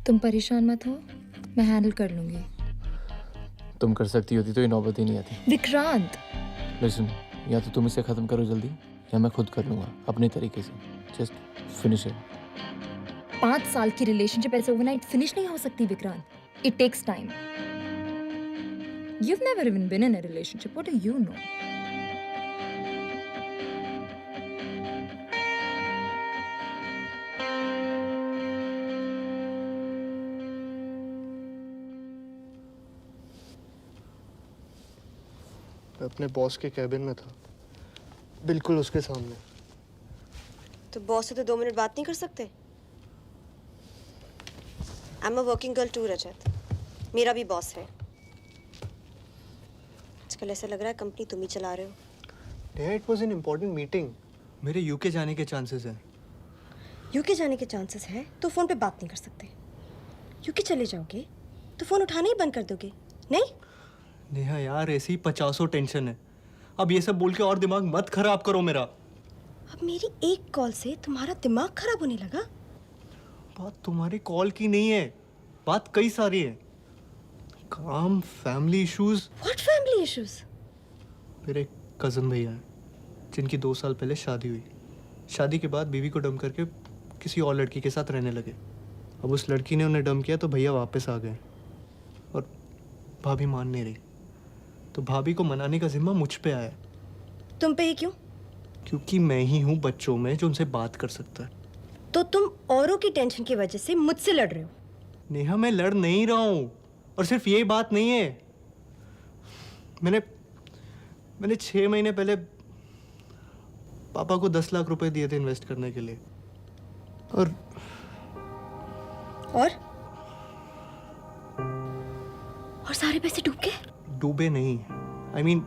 तुम परेशान मत हो, मैं हैंडल कर लूंगी। तुम कर सकती होती तो ये नौबत ही नहीं आती। विक्रांत, Listen, या तो तुम इसे खत्म करो जल्दी या मैं खुद कर लूंगा अपने तरीके से। Just finish it. 5 साल की रिलेशनशिप ऐसे ओवरनाइट फिनिश नहीं हो सकती Vikrant. It takes time. You've never even been in a relationship. What do you know? अब अपने बॉस के कैबिन में था, बिल्कुल उसके सामने। तो बॉस से तो 2 मिनट बात नहीं कर सकते? I am a working girl too Rajat, मेरा भी बॉस है। आजकल ऐसा लग रहा है कंपनी तुम ही चला रहे हो। It was an important meeting. मेरे यूके जाने के चांसेस हैं। यूके जाने के चांसेस है तो फोन पे बात नहीं कर सकते। यूके चले जाओगे तो फोन उठाना ही बंद कर दोगे, नहीं? नेहा यार, ऐसी ही 50 टेंशन है। अब ये सब बोल के और दिमाग मत खराब करो मेरा। अब मेरी एक कॉल से तुम्हारा दिमाग खराब होने लगा? बात तुम्हारी कॉल की नहीं है, बात कई सारी है। काम, family issues. What family issues? मेरे कजन भैया हैं जिनकी 2 साल पहले शादी हुई। शादी के बाद बीवी को डम करके किसी और लड़की के साथ रहने लगे। अब उस लड़की ने उन्हें डम किया तो भैया वापस आ गए और भाभी मान नहीं रही, तो भाभी को मनाने का जिम्मा मुझ पे आया। तुम पे ही क्यों? क्योंकि मैं ही हूँ बच्चों में जो उनसे बात कर सकता है। तो तुम औरों की टेंशन की वजह से मुझसे लड़ रहे हो? नेहा, मैं लड़ नहीं रहा हूँ, और सिर्फ ये बात नहीं है। मैंने 6 महीने पहले पापा को 10 लाख रुपए दिए थे इन्वेस्ट करने के लिए, और सारे पैसे डूब गए? डूबे नहीं, I mean,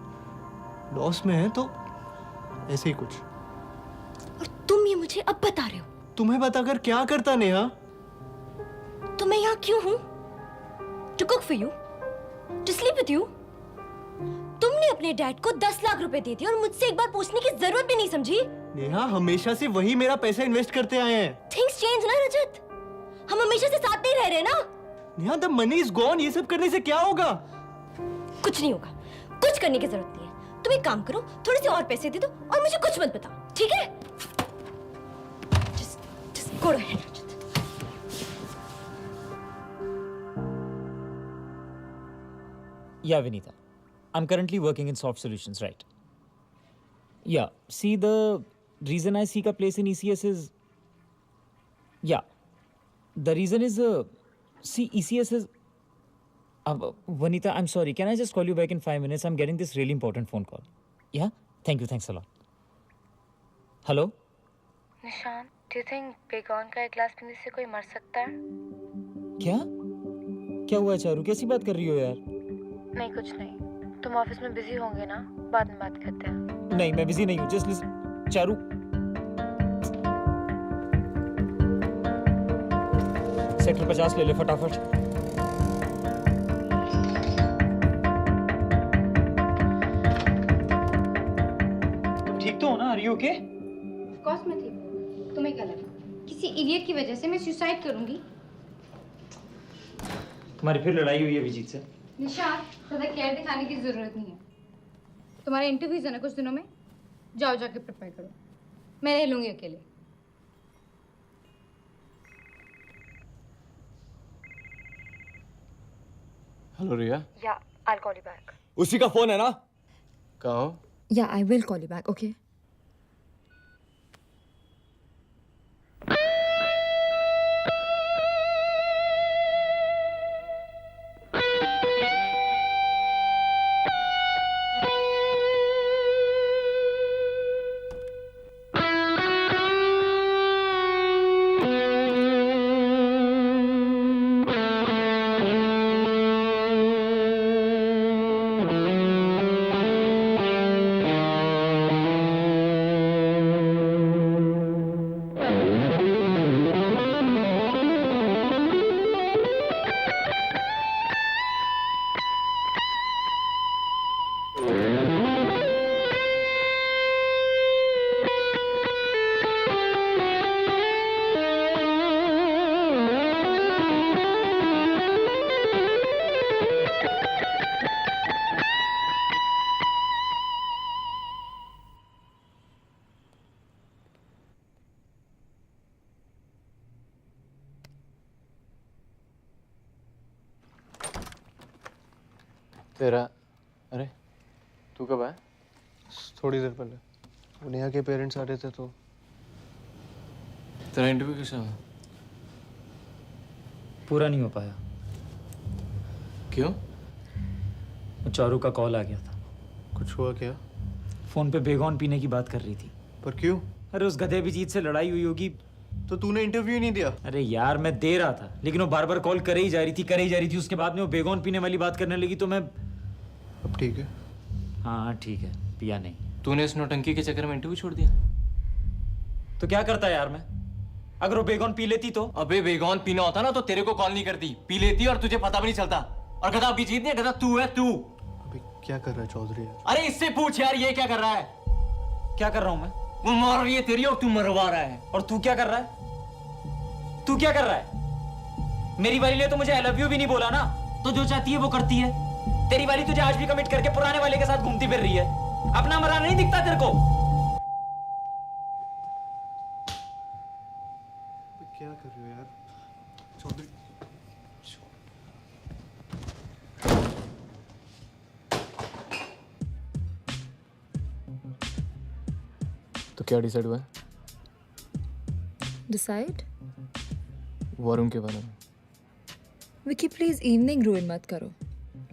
लॉस में है, तो ऐसे ही कुछ। और तुम ये मुझे अब बता रहे हो? तुम्हें बताकर क्या करता नेहा? तो मैं यहाँ क्यों हूँ? To cook for you, to sleep with you. तुमने अपने डैड को 10 लाख रुपए दिए थे और मुझसे एक बार पूछने की जरूरत भी नहीं समझी। नेहा, हमेशा से वही मेरा पैसा इन्वेस्ट करते आए हैं। थिंग्स चेंज ना रजत, हम हमेशा से साथ नहीं रह रहे ना। Neha, the money is gone. ये सब करने से क्या होगा? कुछ नहीं होगा, कुछ करने की जरूरत नहीं है। तुम एक काम करो, थोड़े से और पैसे दे दो और मुझे कुछ मत बताओ, ठीक है? Just go ahead, Rajat. Yeah, Vinita. I'm currently working in soft solutions, right? Yeah. See, the reason I seek a place in ECS is... Yeah. The reason is... see, ECS is... Vanita, I'm sorry. Can I just call you back in 5 minutes? I'm getting this really important phone call. Yeah? Thank you. Thanks a lot. Hello? निशान, do you think बेगौन का एक गिलास पीने से कोई मर सकता है? क्या? क्या हुआ चारू? कैसी बात कर रही हो यार? नहीं, कुछ नहीं। तुम ऑफिस में बिजी होंगे ना, बाद में बात करते हैं। नहीं, मैं बिजी नहीं हूँ। Just listen, Charu. सेक्टर 50 ले ले फटाफट। ठीक तो हो ना? Are you okay? Of course मैं ठीक हूँ। तुम्हें क्या लगा किसी इडियट की वजह से मैं सुसाइड करूंगी? तुम्हारी फिर लड़ाई हुई है विजीत से? निशान, ज़्यादा केयर दिखाने की ज़रूरत नहीं है। तुम्हारा इंटरव्यूज़ है ना कुछ दिनों में, जाओ जाके प्रिपेयर करो। मैं रह लूँगी अकेले। हेलो रिया। या I'll call you back. उसी का फोन है ना? कहो। Yeah, I will call you back, okay? तेरा, अरे तू कब आया? थोड़ी देर पहले। वो नेहा के पेरेंट्स आ रहे थे तो। तेरा इंटरव्यू कैसा हुआ? पूरा नहीं हो पाया। क्यों? चारू का कॉल आ गया था। कुछ हुआ क्या? फोन पे बेगॉन पीने की बात कर रही थी। पर क्यों? अरे उस गधे अभिजीत से लड़ाई हुई होगी। तो तूने इंटरव्यू ही नहीं दिया? अरे यार मैं दे रहा था, लेकिन वो बार बार कॉल करे ही जा रही थी। उसके बाद में वो बेगॉन पीने वाली बात करने लगी तो मैं। अब ठीक है? हाँ ठीक है, पिया नहीं। तूने इस नौटंकी के चक्कर में इंटरव्यू छोड़ दिया? तो क्या करता यार मैं, अगर वो बेगॉन पी लेती तो? अबे बेगॉन पीना होता ना तो तेरे को कॉल नहीं करती, पी लेती और तुझे पता भी नहीं चलता। और गधा अभिजीत नहीं, गधा तू है तू। अबे क्या कर रहा है चौधरी यार? अरे इससे पूछ यार, ये क्या कर रहा है? क्या कर रहा हूं मैं? वो मार रही है तेरी और तू मरवा रहा है। और तू क्या कर रहा है? तू क्या कर रहा है? मेरी वाली ने तो मुझे आई लव यू भी नहीं बोला ना, तो जो चाहती है वो करती है। तेरी वाली तुझे आज भी कमिट करके पुराने वाले के साथ घूमती फिर रही है। अपना मरा नहीं दिखता तेरे को? क्या कर रहे हो यार चौधरी? तो क्या डिसाइड हुआ है? डिसाइड? वरुण के बारे में। विकी प्लीज इवनिंग रूइन मत करो।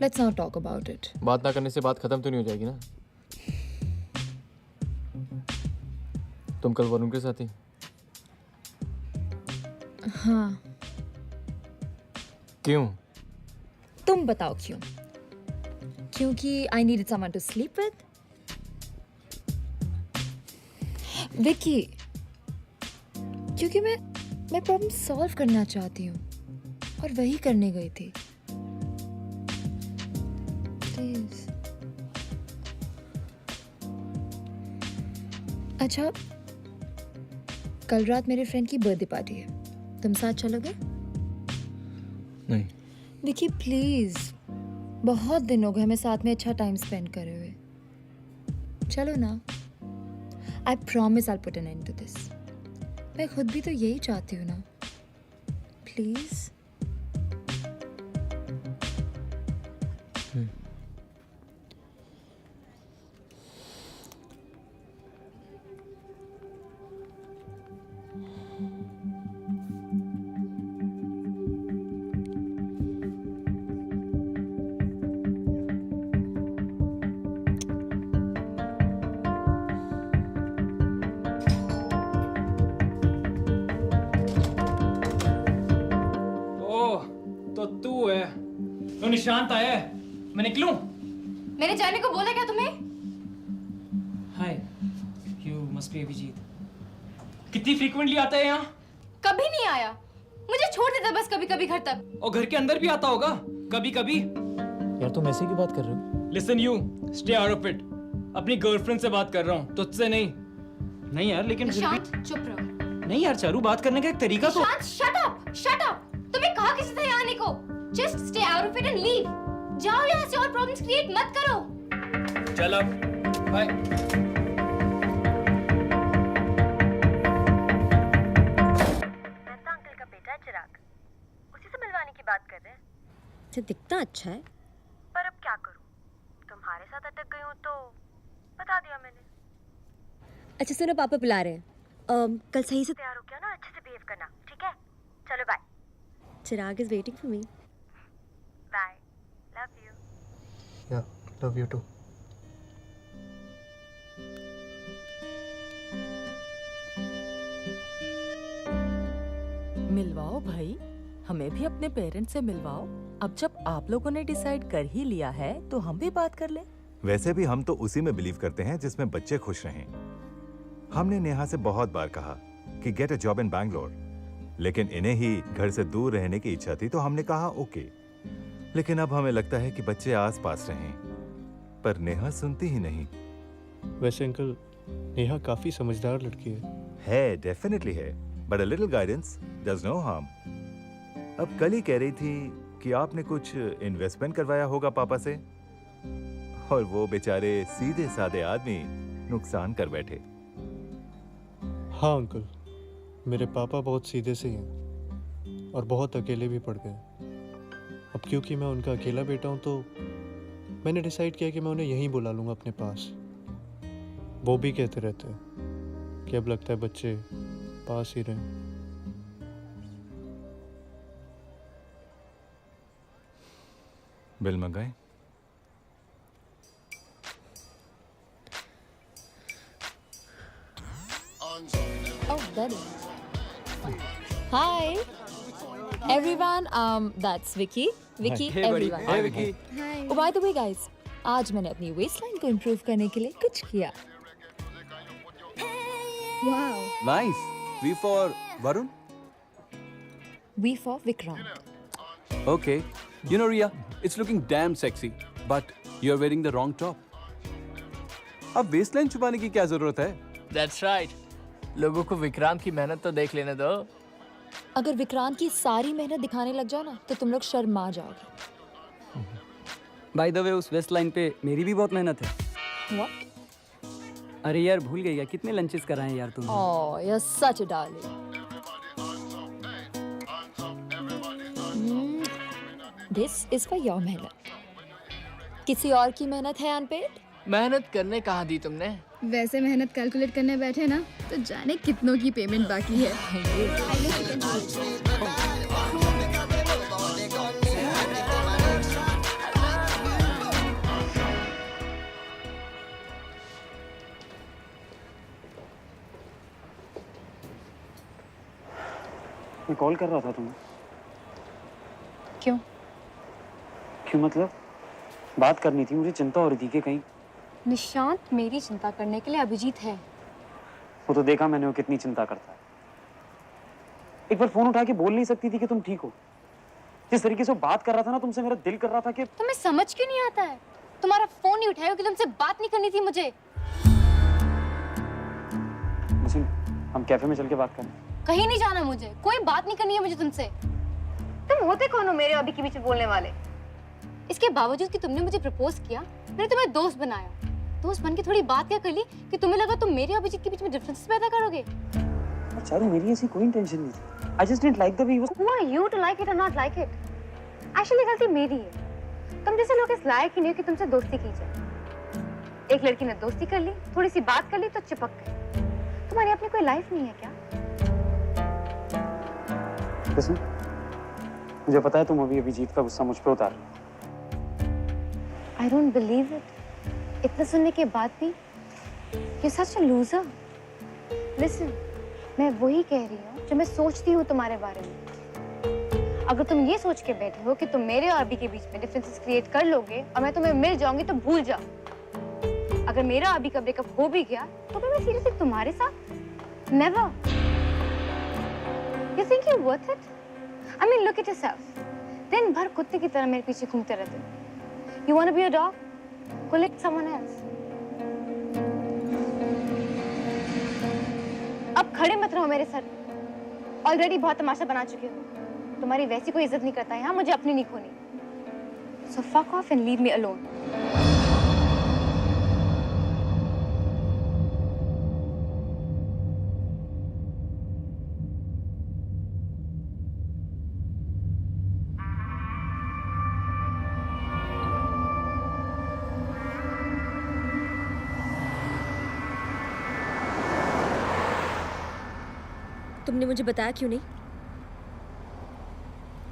Let's not talk about it. बात ना करने से बात खत्म तो नहीं हो जाएगी ना? तुम कल वरुण के साथ थी? हाँ। क्यों? तुम बताओ क्यों? क्योंकि I needed someone to sleep with. Vicky, क्योंकि मैं प्रॉब्लम सॉल्व करना चाहती हूँ और वही करने गई थी। प्लीज। अच्छा, कल रात मेरे फ्रेंड की बर्थडे पार्टी है, तुम साथ चलोगे? नहीं। विकी प्लीज, बहुत दिन हो गए हमें साथ में अच्छा टाइम स्पेंड करे हुए। चलो ना। I promise I put an end to this. मैं खुद भी तो यही चाहती हूँ ना। प्लीज। तो तू है तो निशांत आया है, मैं निकलूं? मैंने जाने को बोला क्या तुम्हें? हाय, यू मस्ट बी अभिजीत। कितनी फ्रीक्वेंटली आता है यहाँ? कभी नहीं आया, मुझे छोड़ देता बस कभी कभी घर तक। और घर के अंदर भी आता होगा कभी कभी। यार तुम ऐसे क्यों बात कर रहे हो? Listen you, stay out of it. अपनी गर्लफ्रेंड से बात कर रहा हूँ, तुझसे नहीं। नहीं यार, लेकिन फिर भी। निशांत चुप रहो। नहीं यार चारू, बात करने का एक तरीका तो। Nishant shut up, shut up. तुम्हें कहा किसी से यहाँ आने को? Just stay out of it and leave. जाओ यहाँ से और प्रॉब्लम्स क्रिएट मत करो। चल अब, बाय। अंकल का बेटा है चिराग, उसी से मिलवाने की बात कर रहे हैं। ये दिखता अच्छा है। पर अब क्या करूं, तुम्हारे साथ अटक गई हूं तो बता दिया मैंने। अच्छा सुनो, पापा बुला रहे हैं। कल सही से तैयार हो गया ना, अच्छे से बिहेव करना, ठीक है? चलो bye. Chirag is waiting for me. Bye, love you. Yeah love you too. मिलवाओ भाई, हमें भी अपने पेरेंट्स से मिलवाओ। अब जब आप लोगों ने डिसाइड कर ही लिया है तो हम भी बात कर लें। वैसे भी हम तो उसी में बिलीव करते हैं जिसमें बच्चे खुश रहें। हमने नेहा से बहुत बार कहा कि get a job in Bangalore, लेकिन इन्हें ही घर से दूर रहने की इच्छा थी तो हमने कहा ओके। लेकिन अब हमें लगता है कि बच्चे आस पास रहें, पर नेहा सुनती ही नहीं। वैसे अंकल, नेहा काफी समझदार लड़की है डेफिनेटली है, but a little guidance does no harm. अब कल ही कह रही थी कि आपने कुछ इन्वेस्टमेंट करवाया होगा पापा से, और वो बेचारे सीधे साधे आदमी नुकसान कर बैठे। हाँ अंकल, मेरे पापा बहुत सीधे से हैं और बहुत अकेले भी पड़ गए। अब क्योंकि मैं उनका अकेला बेटा हूँ तो मैंने डिसाइड किया कि मैं उन्हें यहीं बुला लूँगा अपने पास। वो भी कहते रहते हैं कि अब लगता है बच्चे पास ही रहें। बिल मंगाए? Oh, Daddy. Hi, everyone. That's Vicky. Vicky, Hey, buddy. everyone. Hey, Vicky. Hi. Oh, by the way, guys, आज मैंने अपनी waistline को improve करने के लिए कुछ किया. Wow. Nice. V for Varun? V for Vikrant. Okay. You know, Ria, it's looking damn sexy, but you're wearing the wrong top. अब waistline छुपाने की क्या जरूरत है? That's right. लोगों को विक्रांत की मेहनत तो देख लेने दो. अगर विक्रांत की सारी मेहनत दिखाने लग जाओ ना, तो तुम लोग शर्मा जाओगे. बाय द वे उस वेस्ट लाइन पे मेरी भी बहुत मेहनत है. What? अरे यार भूल गई यार, कितने लंचेस कराए यार तुमने. Oh, you're such a darling. This is for your मेहनत. किसी और की मेहनत है अनपेड? मेहनत करने कहाँ दी तुमने? वैसे मेहनत कैलकुलेट करने बैठे ना तो जाने कितनों की पेमेंट बाकी है. मैं कॉल कर रहा था तुम्हें. क्यों? क्यों मतलब? बात करनी थी, मुझे चिंता हो रही थी कि कहीं. निशांत, मेरी चिंता करने के लिए अभिजीत है. वो तो देखा मैंने वो कितनी चिंता करता है. एक बार फोन उठा के बोल नहीं सकती थी कि तुम ठीक हो? जिस तरीके से वो बात कर रहा था ना तुमसे, मेरा दिल कर रहा था कि. तुम्हें समझ क्यों नहीं आता है? तुम्हारा फोन नहीं उठाया कि तुमसे बात नहीं करनी थी मुझे. मुझे हम कैफे में चल के बात करें. कहीं नहीं जाना मुझे, कोई बात नहीं करनी है मुझे तुमसे. तुम होते कौन हो मेरे अभी के बीच में बोलने वाले? इसके बावजूद कि तुमने मुझे प्रपोज किया, मैंने तुम्हें दोस्त बनाया. दोस्त बन के थोड़ी बात क्या कर ली कि तुम्हें लगा तुम मेरे अभिजीत के बीच में डिफरेंसेस पैदा करोगे. चारू, मेरी ऐसी कोई इंटेंशन नहीं थी. I just didn't like the way he was. Who are you to like it or not like it? Actually गलती मेरी है. तुम जैसे लोग इस लायक ही नहीं हो कि तुमसे दोस्ती की जाए. एक लड़की ने दोस्ती कर ली, थोड़ी सी बात कर ली तो चिपक गए. तुम्हारी अपनी कोई लाइफ नहीं है क्या? लisten, मुझे पता है तुम अभी अभिजीत का गुस्सा मुझ पे उतार रहे हो. I don't believe it. इतना सुनने के बाद भी you're such a loser. Listen, मैं वही कह रही हूँ जो मैं सोचती हूँ तुम्हारे बारे में. अगर तुम ये सोच के बैठे हो कि तुम मेरे और अभी के बीच में डिफरेंसेस क्रिएट कर लोगे और मैं तुम्हें मिल जाऊंगी तो भूल जाओ. अगर मेरा अभी का ब्रेकअप हो भी गया तो फिर मैं सीरियसली तुम्हारे साथ? Never. You think you're worth it? I mean, look at yourself. दिन भर कुत्ते की तरह मेरे पीछे घूमते रहते हो. You want to be a dog? Go lick someone else. अब खड़े मत रहो मेरे सर. ऑलरेडी बहुत तमाशा बना चुके हो. तुम्हारी वैसी कोई इज्जत नहीं करता है यहाँ, मुझे अपनी नहीं खोनी. So fuck off and leave me alone. तुमने मुझे बताया क्यों नहीं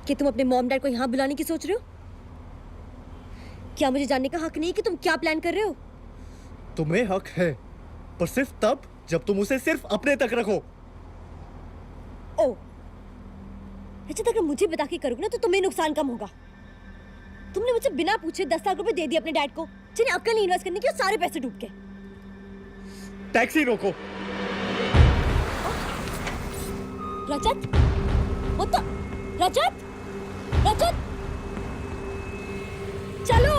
कि तुम अपने मॉम डैड को यहाँ बुलाने की सोच रहे हो? क्या मुझे जानने का हक नहीं है कि तुम क्या प्लान कर रहे हो? तुम्हें हक है, पर सिर्फ तब जब तुम उसे सिर्फ अपने तक रखो. ओ, अच्छा, अगर मुझे बता के करोगे ना तो तुम्हें नुकसान कम होगा. तुमने मुझे बिना पूछे 10 लाख रुपए दे दिए अपने डैड को, जिन्हें अक्ल नहीं इन्वेस्ट करने की, और सारे पैसे डूब गए. टैक्सी रोको. रजत, वो तो रजत, रजत, चलो.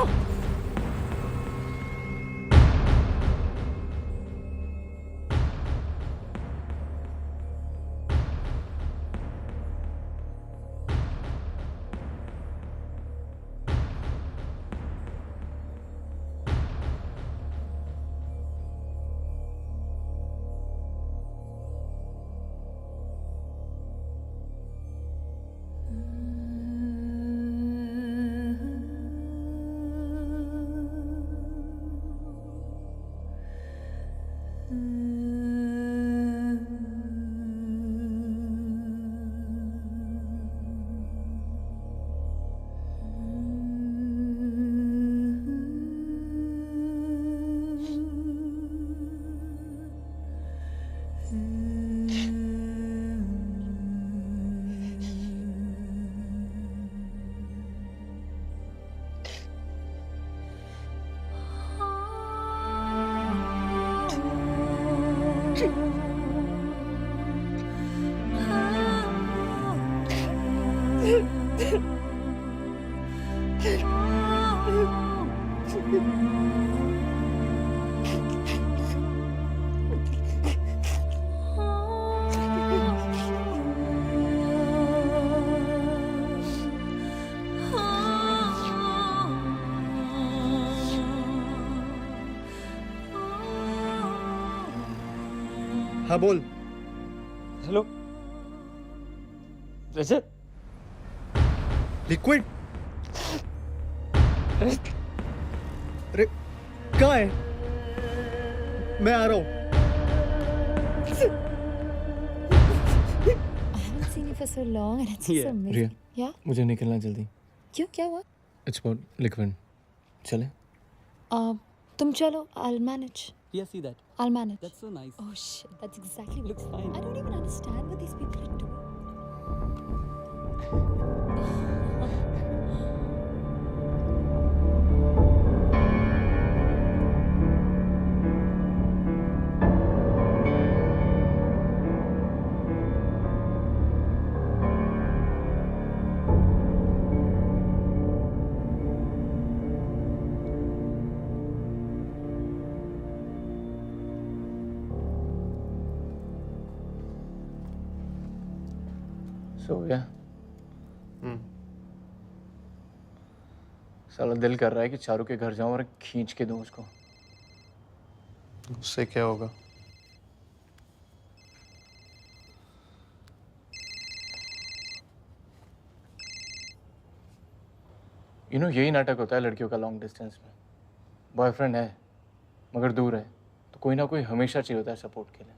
हाँ बोल। हेलो रजत। लिक्विड? अरे कहाँ है? मैं आ रहा हूँ। Seen you for so long and it's so amazing. Riya, Yeah? मुझे निकलना जल्दी। क्यों, क्या हुआ? It's about liquid. चले? तुम चलो, I'll manage. Yeah, see that. I'll manage. That's so nice. Oh shit, that's exactly what looks fine. I don't even understand what these people are doing. सो गया? साला दिल कर रहा है कि चारू के घर जाऊं और खींच के दूं उसको। उससे क्या होगा? यही नाटक होता है लड़कियों का लॉन्ग डिस्टेंस में। बॉयफ्रेंड है मगर दूर है तो कोई ना कोई हमेशा चाहिए होता है सपोर्ट के लिए।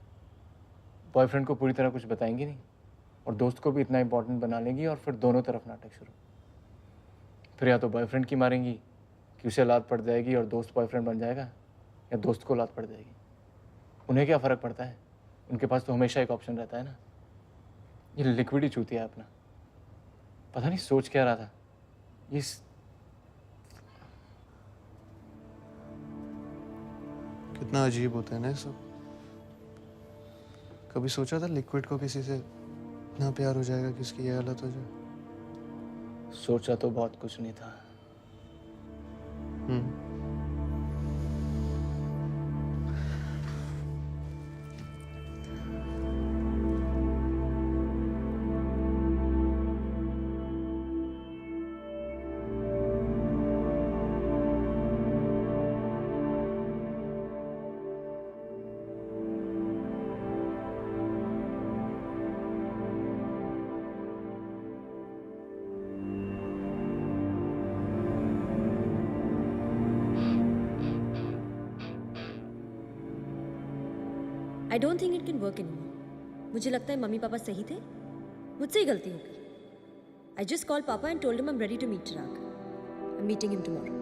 बॉयफ्रेंड को पूरी तरह कुछ बताएंगी नहीं और दोस्त को भी इतना इंपॉर्टेंट बना लेंगी और फिर दोनों तरफ नाटक शुरू। फिर या तो बॉयफ्रेंड की मारेंगी कि उसे लात पड़ जाएगी और दोस्त बॉयफ्रेंड बन जाएगा, या दोस्त को लात पड़ जाएगी। उन्हें क्या फ़र्क पड़ता है? उनके पास तो हमेशा एक ऑप्शन रहता है ना। ये लिक्विड ही चूतिया है अपना। पता नहीं सोच क्या रहा था। ये कितना अजीब होता है ना ये सब। कभी सोचा था लिक्विड को किसी से इतना प्यार हो जाएगा कि उसकी ये हालत हो जाए? सोचा तो बहुत कुछ नहीं था। I don't think it can work anymore. मुझे लगता है मम्मी पापा सही थे, मुझसे ही गलती हो गई। I just called Papa and told him I'm ready to meet Chirag. I'm meeting him tomorrow.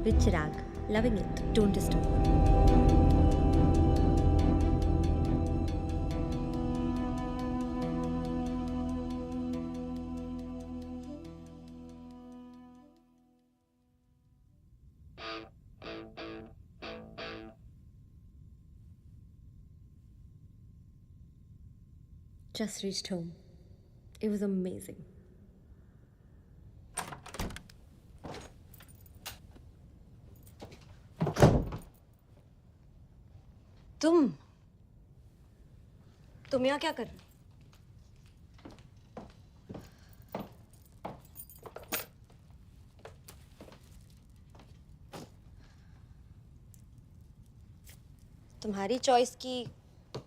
With Chirag, loving it. Don't disturb. Just reached home. It was amazing. तुम यहाँ क्या कर रहे हो? तुम्हारी चॉइस की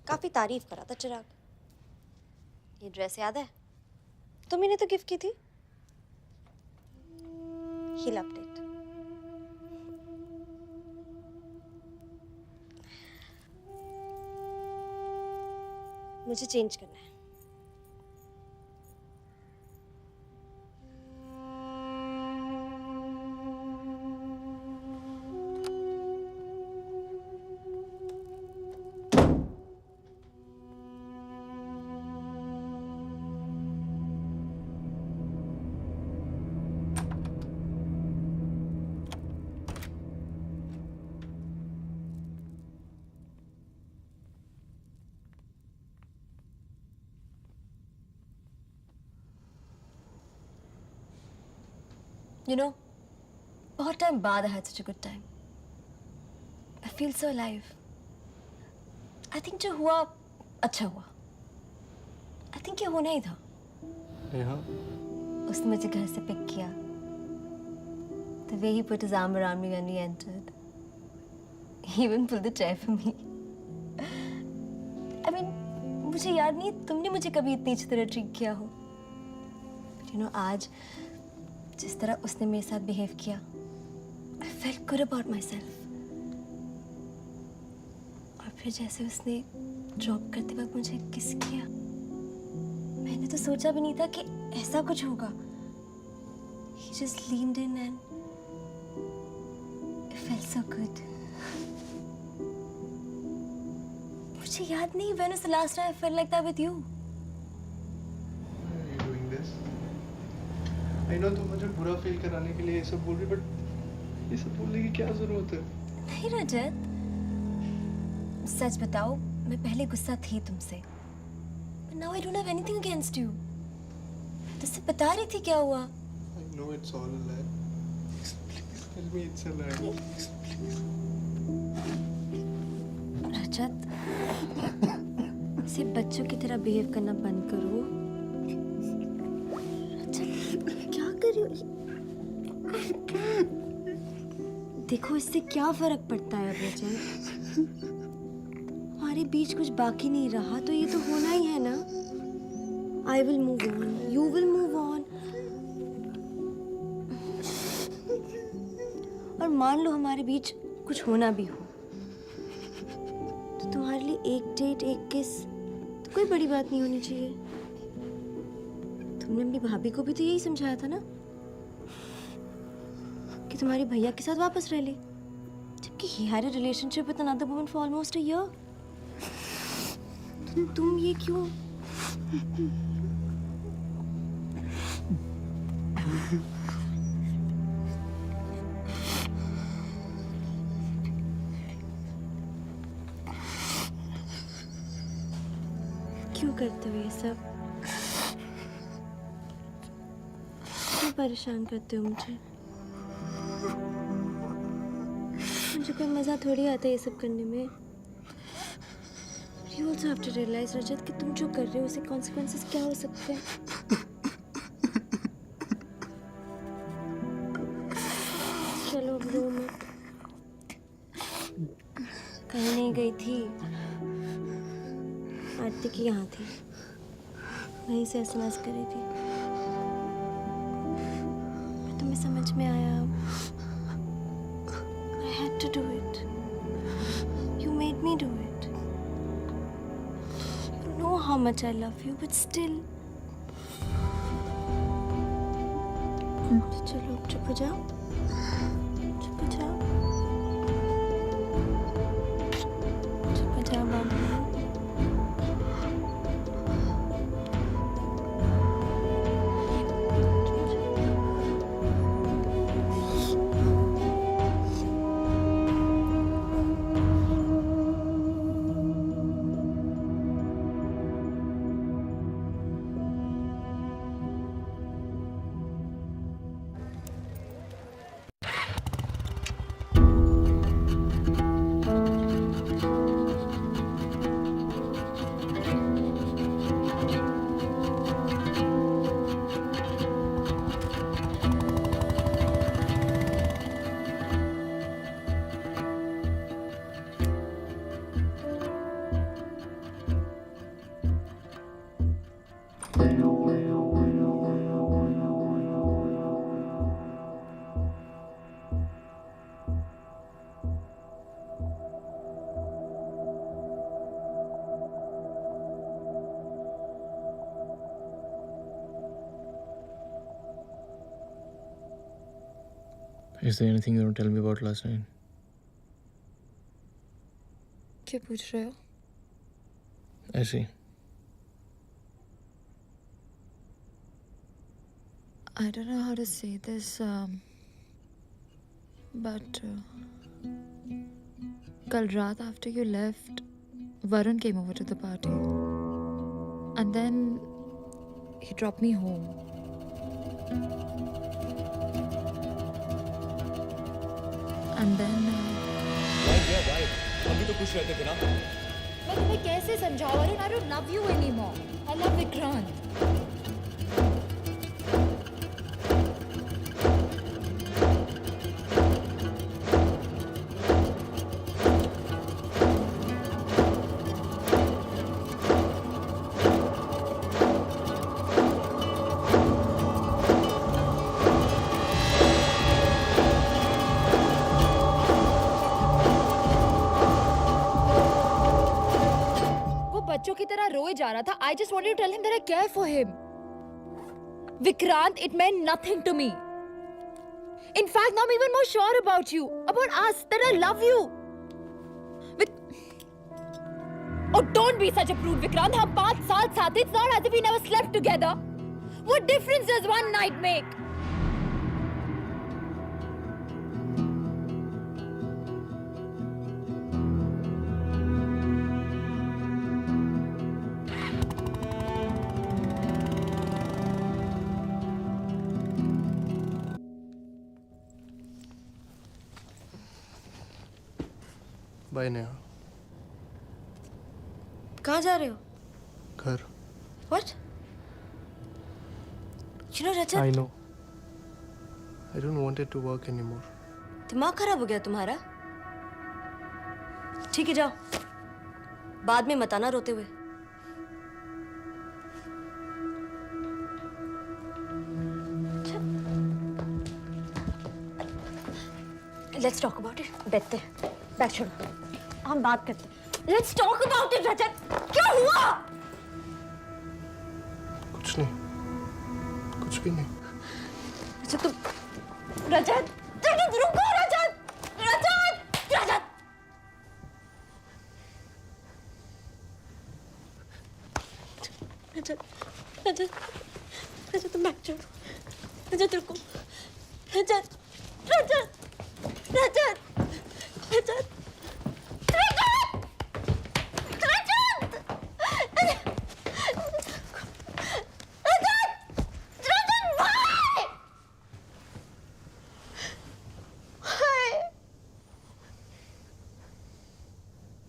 काफी तारीफ करा था चिराग। ये ड्रेस याद है? तुम इन्हें तो गिफ्ट की थी। He loved it. मुझे चेंज करना है। You know, बहुत टाइम बाद I had such a good time. I feel so alive. I think जो हुआ अच्छा हुआ. I think ये होना ही था. नेहा, उसने मुझे घर से पिक किया. The way he put his arm around me when we entered. He even pulled the chair for me. I mean, मुझे याद नहीं तुमने मुझे कभी इतनी अच्छी तरह ट्रीट किया हो. But you know, आज जिस तरह उसने मेरे साथ बिहेव किया, I felt good about myself. और फिर जैसे उसने ड्रॉप करते वक्त मुझे किस किया, मैंने तो सोचा भी नहीं था कि ऐसा कुछ होगा. He just leaned in and it felt so good. मुझे याद नहीं when was the last time I felt like that with you. Why are you doing this? I know तुम मुझे बुरा फील कराने के लिए ये सब बोल रही, बट ये सब बोलने की क्या जरूरत है? नहीं रजत, सच बताओ, मैं पहले गुस्सा थी तुमसे, but now I don't have anything against you. तुझसे बता रही थी क्या हुआ? I know it's all a lie. Please tell me it's a lie. रजत, सिर्फ बच्चों की तरह बिहेव करना बंद करो. क्या कर रही हो? देखो इससे क्या फर्क पड़ता है अब रजत? हमारे बीच कुछ बाकी नहीं रहा तो ये तो होना ही है ना. I will move on. You will move on. और मान लो हमारे बीच कुछ होना भी हो, तो तुम्हारे लिए एक डेट एक किस तो कोई बड़ी बात नहीं होनी चाहिए. तुमने अपनी भाभी को भी तो यही समझाया था ना कि तुम्हारे भैया के साथ वापस रह ले, जबकि he had a relationship with another woman for almost a year. तुम ये क्यों? क्यों करते हो ये सब? क्यों परेशान करते हो मुझे? मुझे कोई मजा थोड़ी आता है ये सब करने में. You also have to realize, रजत, कि तुम जो कर रहे हो उसके consequences क्या हो सकते हैं. चलो अब रो मत. कहीं नहीं गई थी. आरती की यहाँ थी, वहीं से SMS करी थी. पर तुम्हें समझ में आया. I had to do it. You made me do it. You know how much I love you, but still. तो चलो चुप हो जाओ. चुप हो जाओ. चुप हो जाओ बाबू. Is there anything you want to tell me about last night? क्या पूछ रहे हो? ऐसे ही. I don't know how to say this, but कल रात after you left, Varun came over to the party, and then he dropped me home. And then भाई अभी तो खुश रहते थे ना. मैं तुम्हें कैसे समझाऊं Varun? I don't love you anymore. I love Vikrant. बच्चों की तरह रोए जा रहा था. I just wanted to tell him that I care for him. Vikrant, it meant nothing to me. In fact, now I'm even more sure about you, about us, that I love you. Oh, don't be such a prude, Vikrant. हम 5 साल साथ थे. It's not as if we never slept together. What difference does one night make? Bye Neha. कहाँ जा रहे हो? घर. What? You know, Rajat, I know. I don't want it to work anymore. दिमाग खराब हो गया तुम्हारा? ठीक है जाओ. बाद में मत आना रोते हुए. Let's talk about it. बैठते हैं. बैठ छोड़ो. हम बात करते हैं. Let's talk about it, रजत. क्या हुआ? कुछ नहीं. कुछ भी नहीं. रजत तुम. रजत. रजत रुको रजत. रजत. रजत. रजत. रजत. रजत तुम बैठ छोड़ो. रजत रुको. रजत. रजत. रजत. रजत.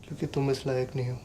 क्योंकि तुम इस लायक नहीं हो.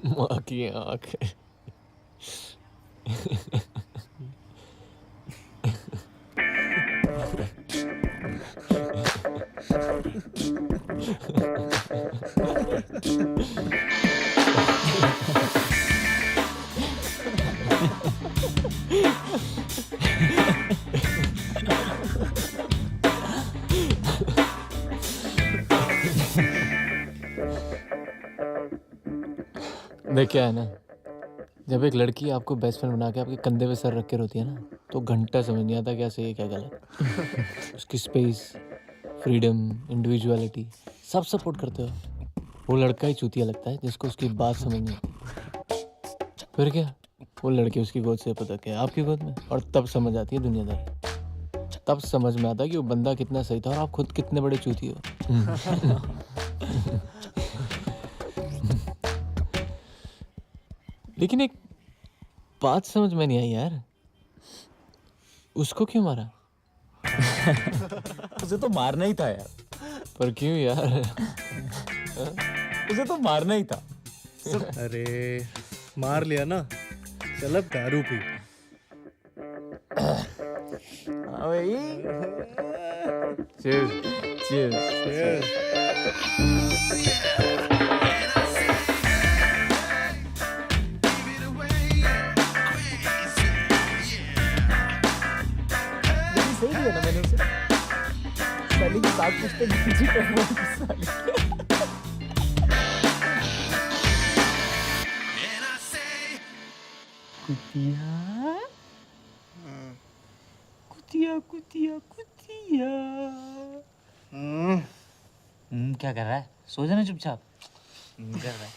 माँ की आँख है। देख क्या है ना, जब एक लड़की आपको बेस्ट फ्रेंड बना के आपके कंधे पे सर रख के रोती है ना, तो घंटा समझ नहीं आता क्या सही है क्या गलत। उसकी स्पेस, फ्रीडम, इंडिविजुअलिटी सब सपोर्ट करते हो। वो लड़का ही चूतिया लगता है जिसको उसकी बात समझ नहीं आती। फिर क्या, वो लड़की उसकी गोद से पता क्या आपकी गोद में, और तब समझ आती है दुनियादारी। तब समझ में आता है कि वो बंदा कितना सही था और आप खुद कितने बड़े चूती हो। लेकिन एक बात समझ में नहीं आई यार, उसको क्यों मारा? उसे तो मारना ही था यार। पर क्यों यार? उसे तो मारना ही था। अरे मार लिया ना, चल अब दारू पी। Cheers. Cheers. Cheers. सही दिया ना मैंने उसे। साली की बात पूछते जी कर रहा हूँ साली। कुतिया कुतिया कुतिया। क्या कर रहा है? सो जाना चुपचाप। कर रहा है।